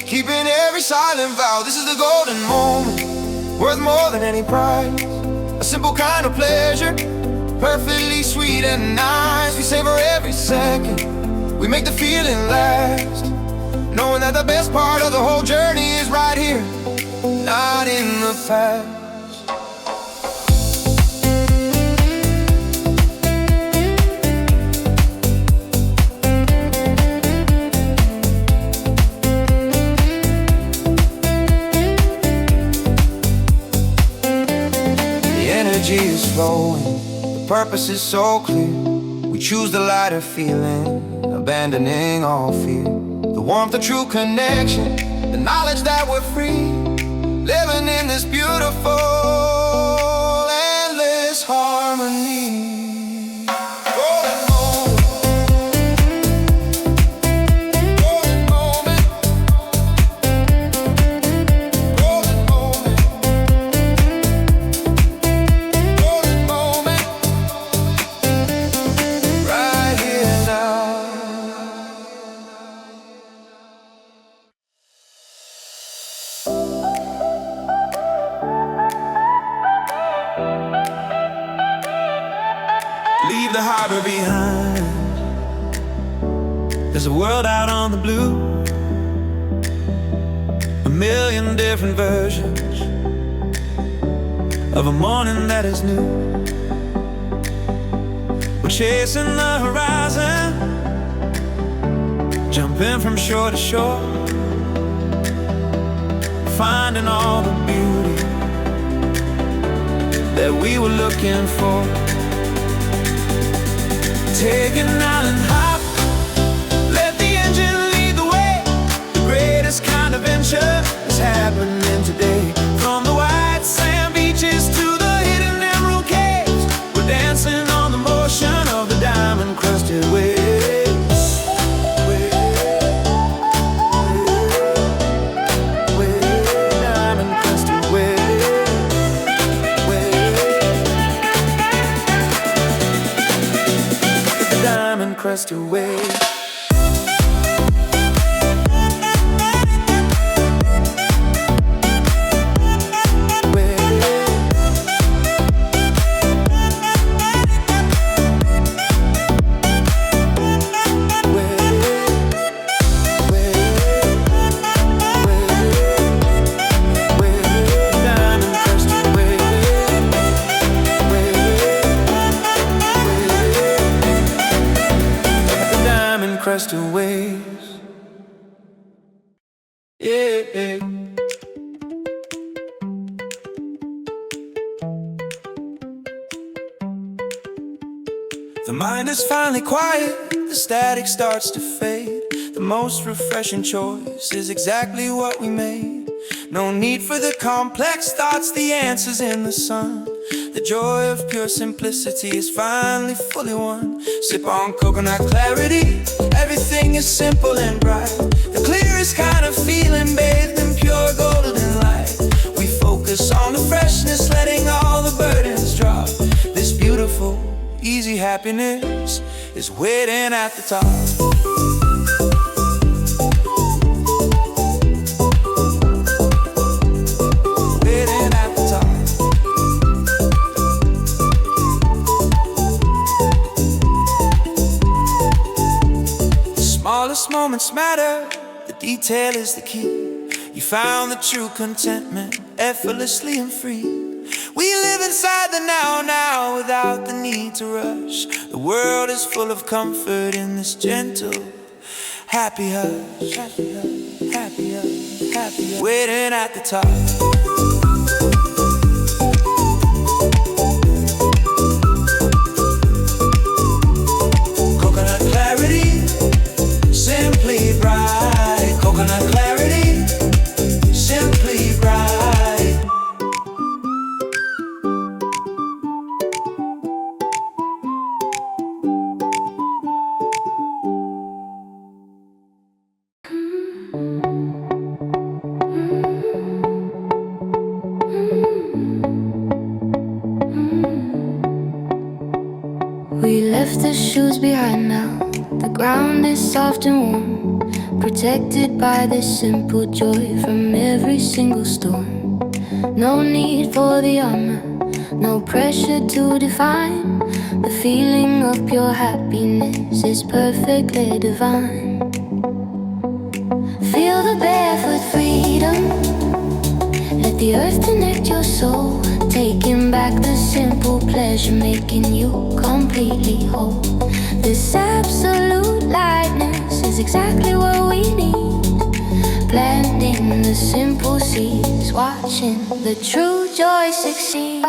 keeping every silent vow. This is the golden moment, worth more than any prize. A simple kind of pleasure, perfectly sweet and nice. We savor every second, we make the feeling last, knowing that the best part of the whole journey is right here, not in the past. The energy is flowing, the purpose is so clear. We choose the lighter feeling, abandoning all fear. The warmth of true connection, the knowledge that we're free, living in this beautiful, endless harmony. Golden moment, golden moment, golden moment, golden moment, right here now. Leave the harbor behind. There's a world out on the blue, a million different versions of a morning that is new. We're chasing the horizon, jumping from shore to shore, finding all the beauty that we were looking for. Take an island hop, let the engine lead the way. The greatest kind of venture is happening today. From the white sand beaches to the hidden emerald caves, we're dancing on the motion of the diamond-crusted waves. Diamond-crusted waves. Diamond-crusted waves. Crusted waves. Yeah. The mind is finally quiet, the static starts to fade. The most refreshing choice is exactly what we made. No need for the complex thoughts, the answers in the sun. The joy of pure simplicity is finally fully won. Sip on coconut clarity, everything is simple and bright. The clearest kind of feeling bathed in pure golden light. We focus on the freshness, letting all the burdens drop. This beautiful, easy happiness is waiting at the top. Smallest moments matter, the detail is the key. You found the true contentment, effortlessly and free. We live inside the now without the need to rush. The world is full of comfort in this gentle, happy hush. Happy hush, happy hush, happy hush, waiting at the top. Simply bright, coconut clarity, simply bright. We left the shoes behind now. The ground is soft and warm, protected by this simple joy from every single storm. No need for the armor, no pressure to define. The feeling of pure happiness is perfectly divine. Feel the barefoot freedom. Let the earth connect your soul, taking back the simple pleasure, making you completely whole. This absolute lightness is exactly what we need. Planting the simple seeds, watching the true joy succeed.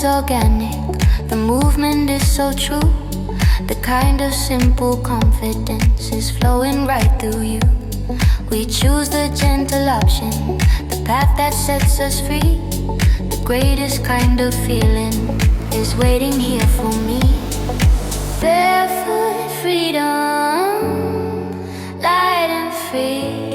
Organic, the movement is so true. The kind of simple confidence is flowing right through you. We choose the gentle option, the path that sets us free. The greatest kind of feeling is waiting here for me. Barefoot freedom, light and free.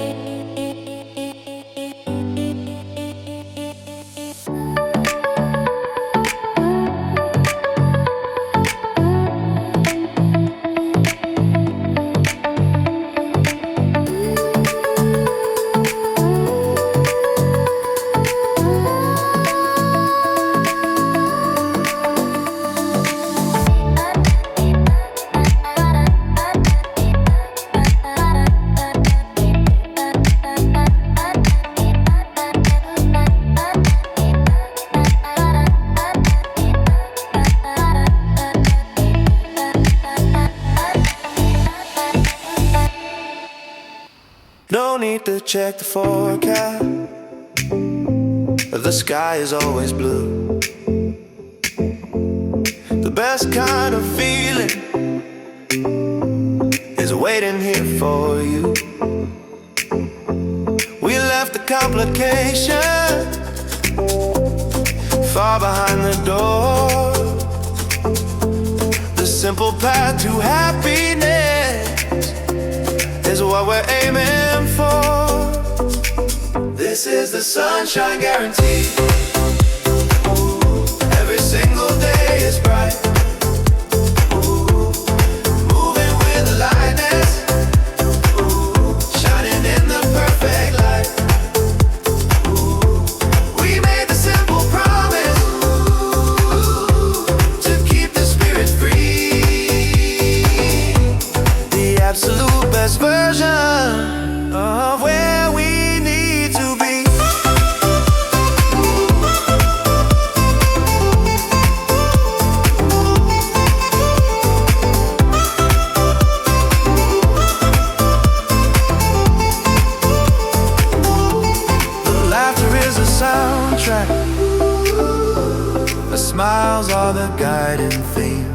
No need to check the forecast. The sky is always blue. The best kind of feeling is waiting here for you. We left the complication far behind the door. The simple path to happiness is what we're aiming for. This is the sunshine guarantee. Every single day is bright. Moving with the lightness, shining in the perfect light. We made the simple promise to keep the spirit free. The absolute best version of where we need to be. The laughter is a soundtrack. The smiles are the guiding theme.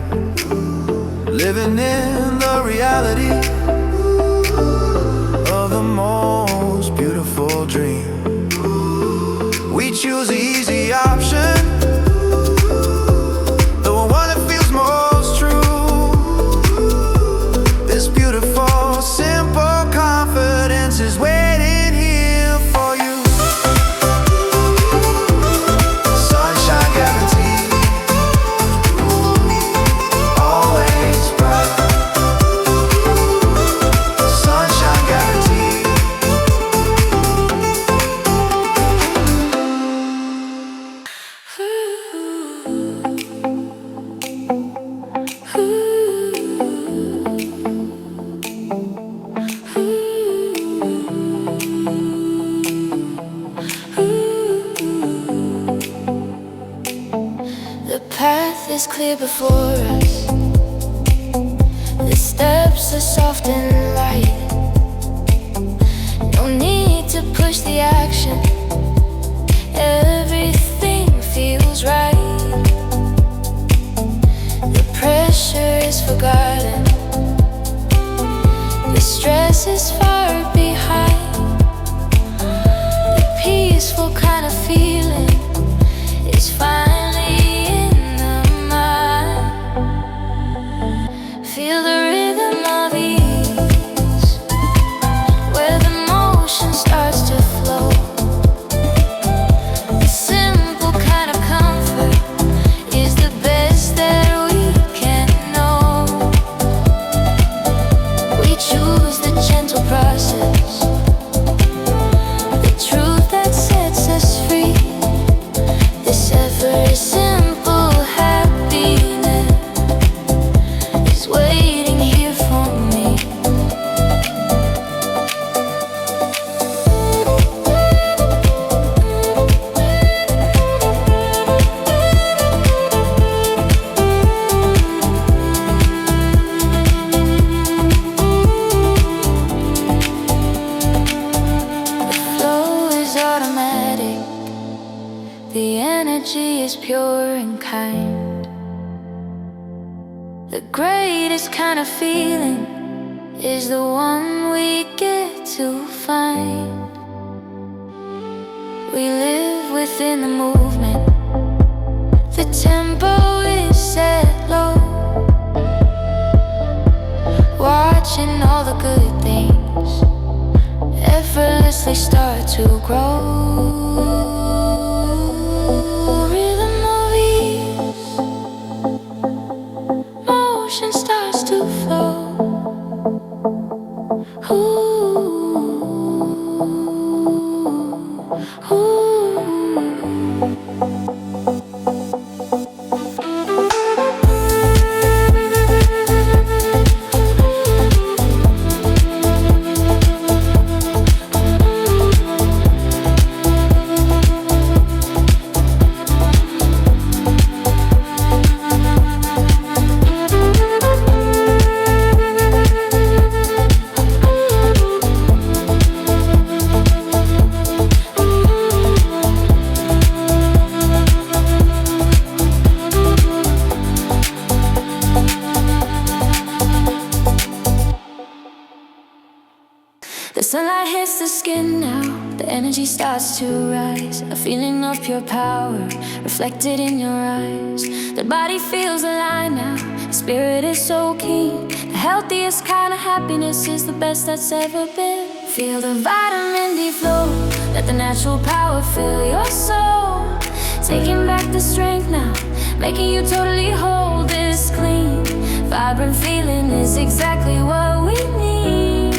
Living in the reality of the most beautiful dream. We choose the easy option, the one that feels most true. This beautiful, simple confidence is waiting here for you. Sunshine guarantee, always bright. Sunshine guarantee. The path is clear before us. The steps are soft and light. No need to push the action. Everything feels right. The pressure is forgotten. The stress is far behind. The peaceful kind of feeling is finally in the mind. Feel the rhythm of ease, where the motion starts to flow. The simple kind of comfort is the best that we can know. We choose the gentle process, the truth that sets us free. This ever simple happiness is waiting here for me. The flow is automatic. The energy is pure and kind. The greatest kind of feeling is the one we get to find. We live within the movement. The tempo is set low, watching all the good things effortlessly start to grow. Rhythm of ease, motion starts to flow. Ooh, ooh. The sunlight hits the skin now, the energy starts to rise. A feeling of pure power reflected in your eyes. The body feels alive now, the spirit is so keen. The healthiest kind of happiness is the best that's ever been. Feel the vitamin D flow, let the natural power fill your soul. Taking back the strength now, making you totally whole. This clean, vibrant feeling is exactly what we need.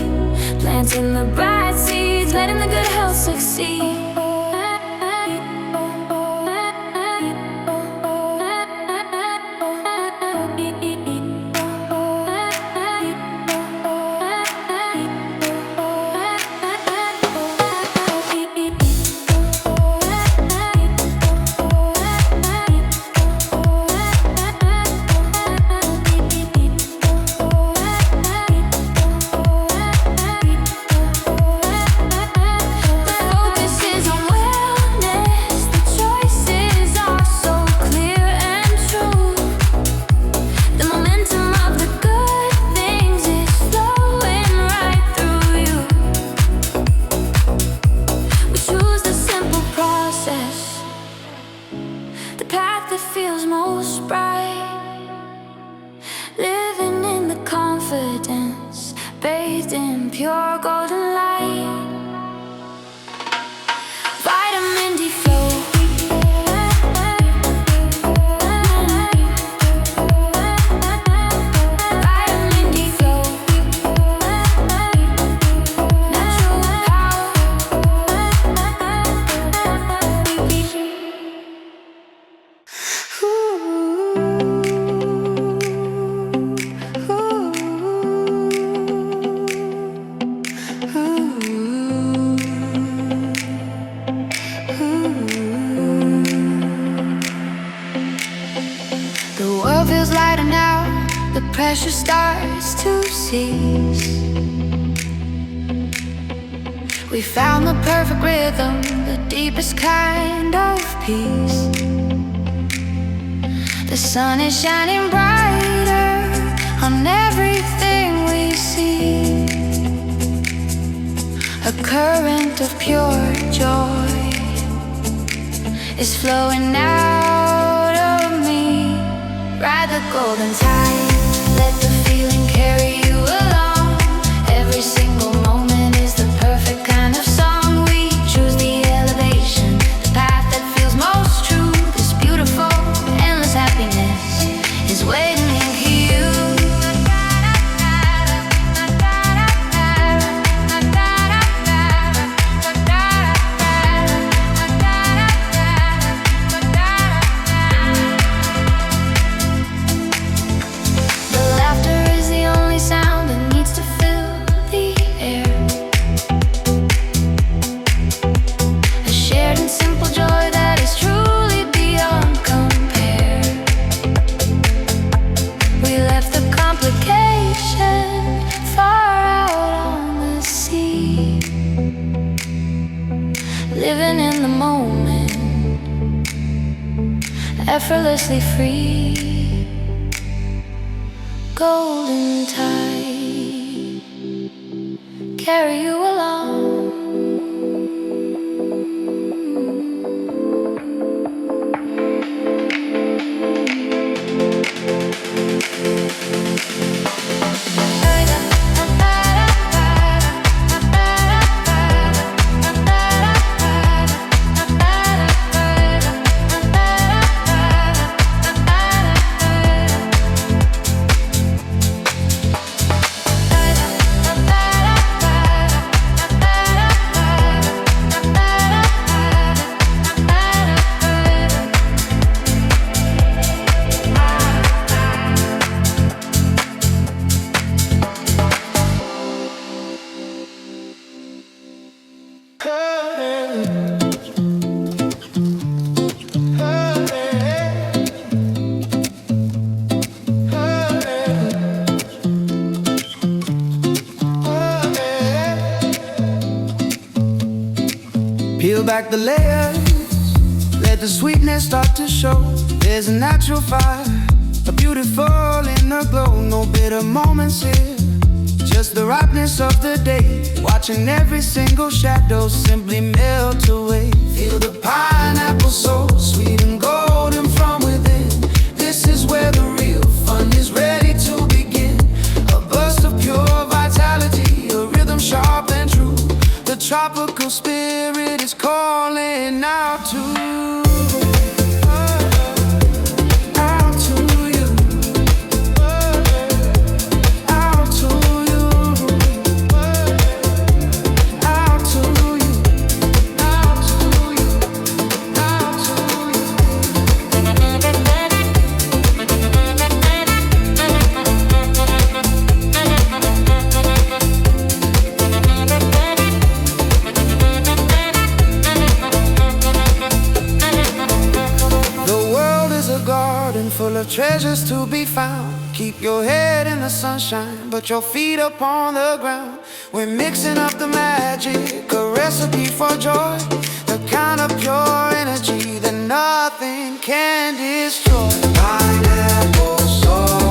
Planting the bright seeds, letting the good health succeed. Feels most bright, living in the confidence, bathed in pure golden light. Vitamin D flow, vitamin D flow, natural power. The world feels lighter now, the pressure starts to cease. We found the perfect rhythm, the deepest kind of peace. The sun is shining brighter on everything we see. A current of pure joy is flowing out of me. Ride the golden tide, let the feeling carry you along. Every single moment is the perfect kind of song. We choose the elevation, the path that feels most true. This beautiful, endless happiness is waiting for you. The laughter is the only sound that needs to fill the air. A shared and simple joy that is truly beyond compare. We left the complication far out on the sea, living in the moment, effortlessly free. Golden tide, carry you along. Peel back the layers, let the sweetness start to show. There's a natural fire, a beautiful inner glow. No bitter moments here, just the ripeness of the day. Watching every single shadow simply melt away. Feel the pineapple so sweet and golden from within. This is where the real fun is ready to begin. A burst of pure vitality, a rhythm sharp and true. The tropical spirit is calling out to you. Out to you. Out to you. Out to you. Out to you. Out to you. Full of treasures to be found. Keep your head in the sunshine, but your feet up on the ground. We're mixing up the magic, a recipe for joy. The kind of pure energy that nothing can destroy. Pineapple soul.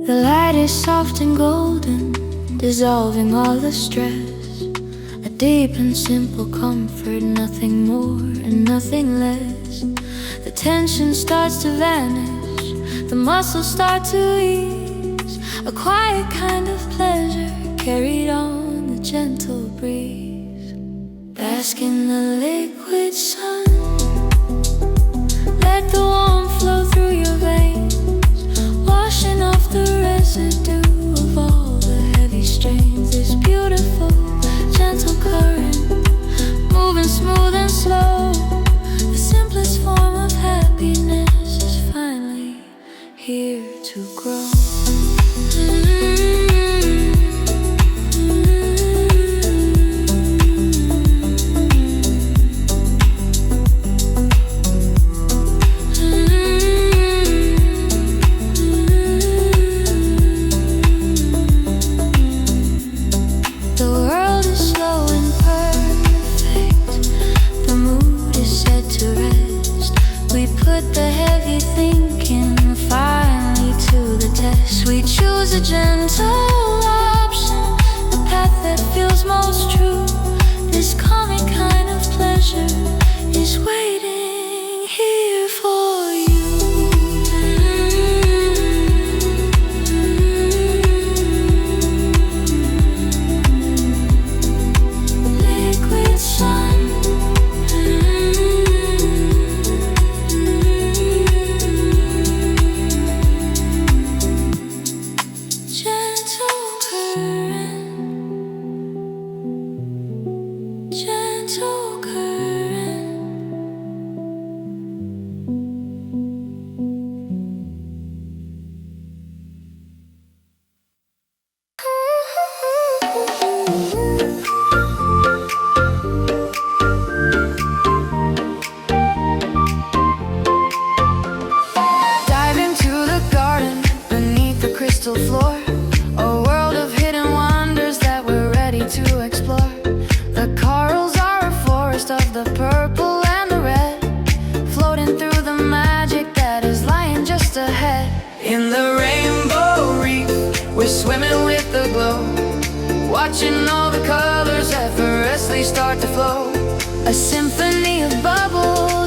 The light is soft and golden, dissolving all the stress. A deep and simple comfort, nothing more and nothing less. The tension starts to vanish, the muscles start to ease. A quiet kind of pleasure carried on the gentle breeze. Bask in the liquid sun. Let the warmth flow through your veins, washing off the residue of all the heavy strains. This beautiful, gentle current, moving smooth and slow. The simplest form of happiness is finally here to grow. We choose a gentle option, the path that feels most true. This calming kind of pleasure is waiting here for you. Liquid sun. Gentle current. Dive into the garden beneath the crystal floor, a world of hidden wonders that we're ready to explore. The corals are a forest of the purple and the red, floating through the magic that is lying just ahead. In the rainbow reef, we're swimming with the glow, watching all the colors effortlessly start to flow. A symphony of bubbles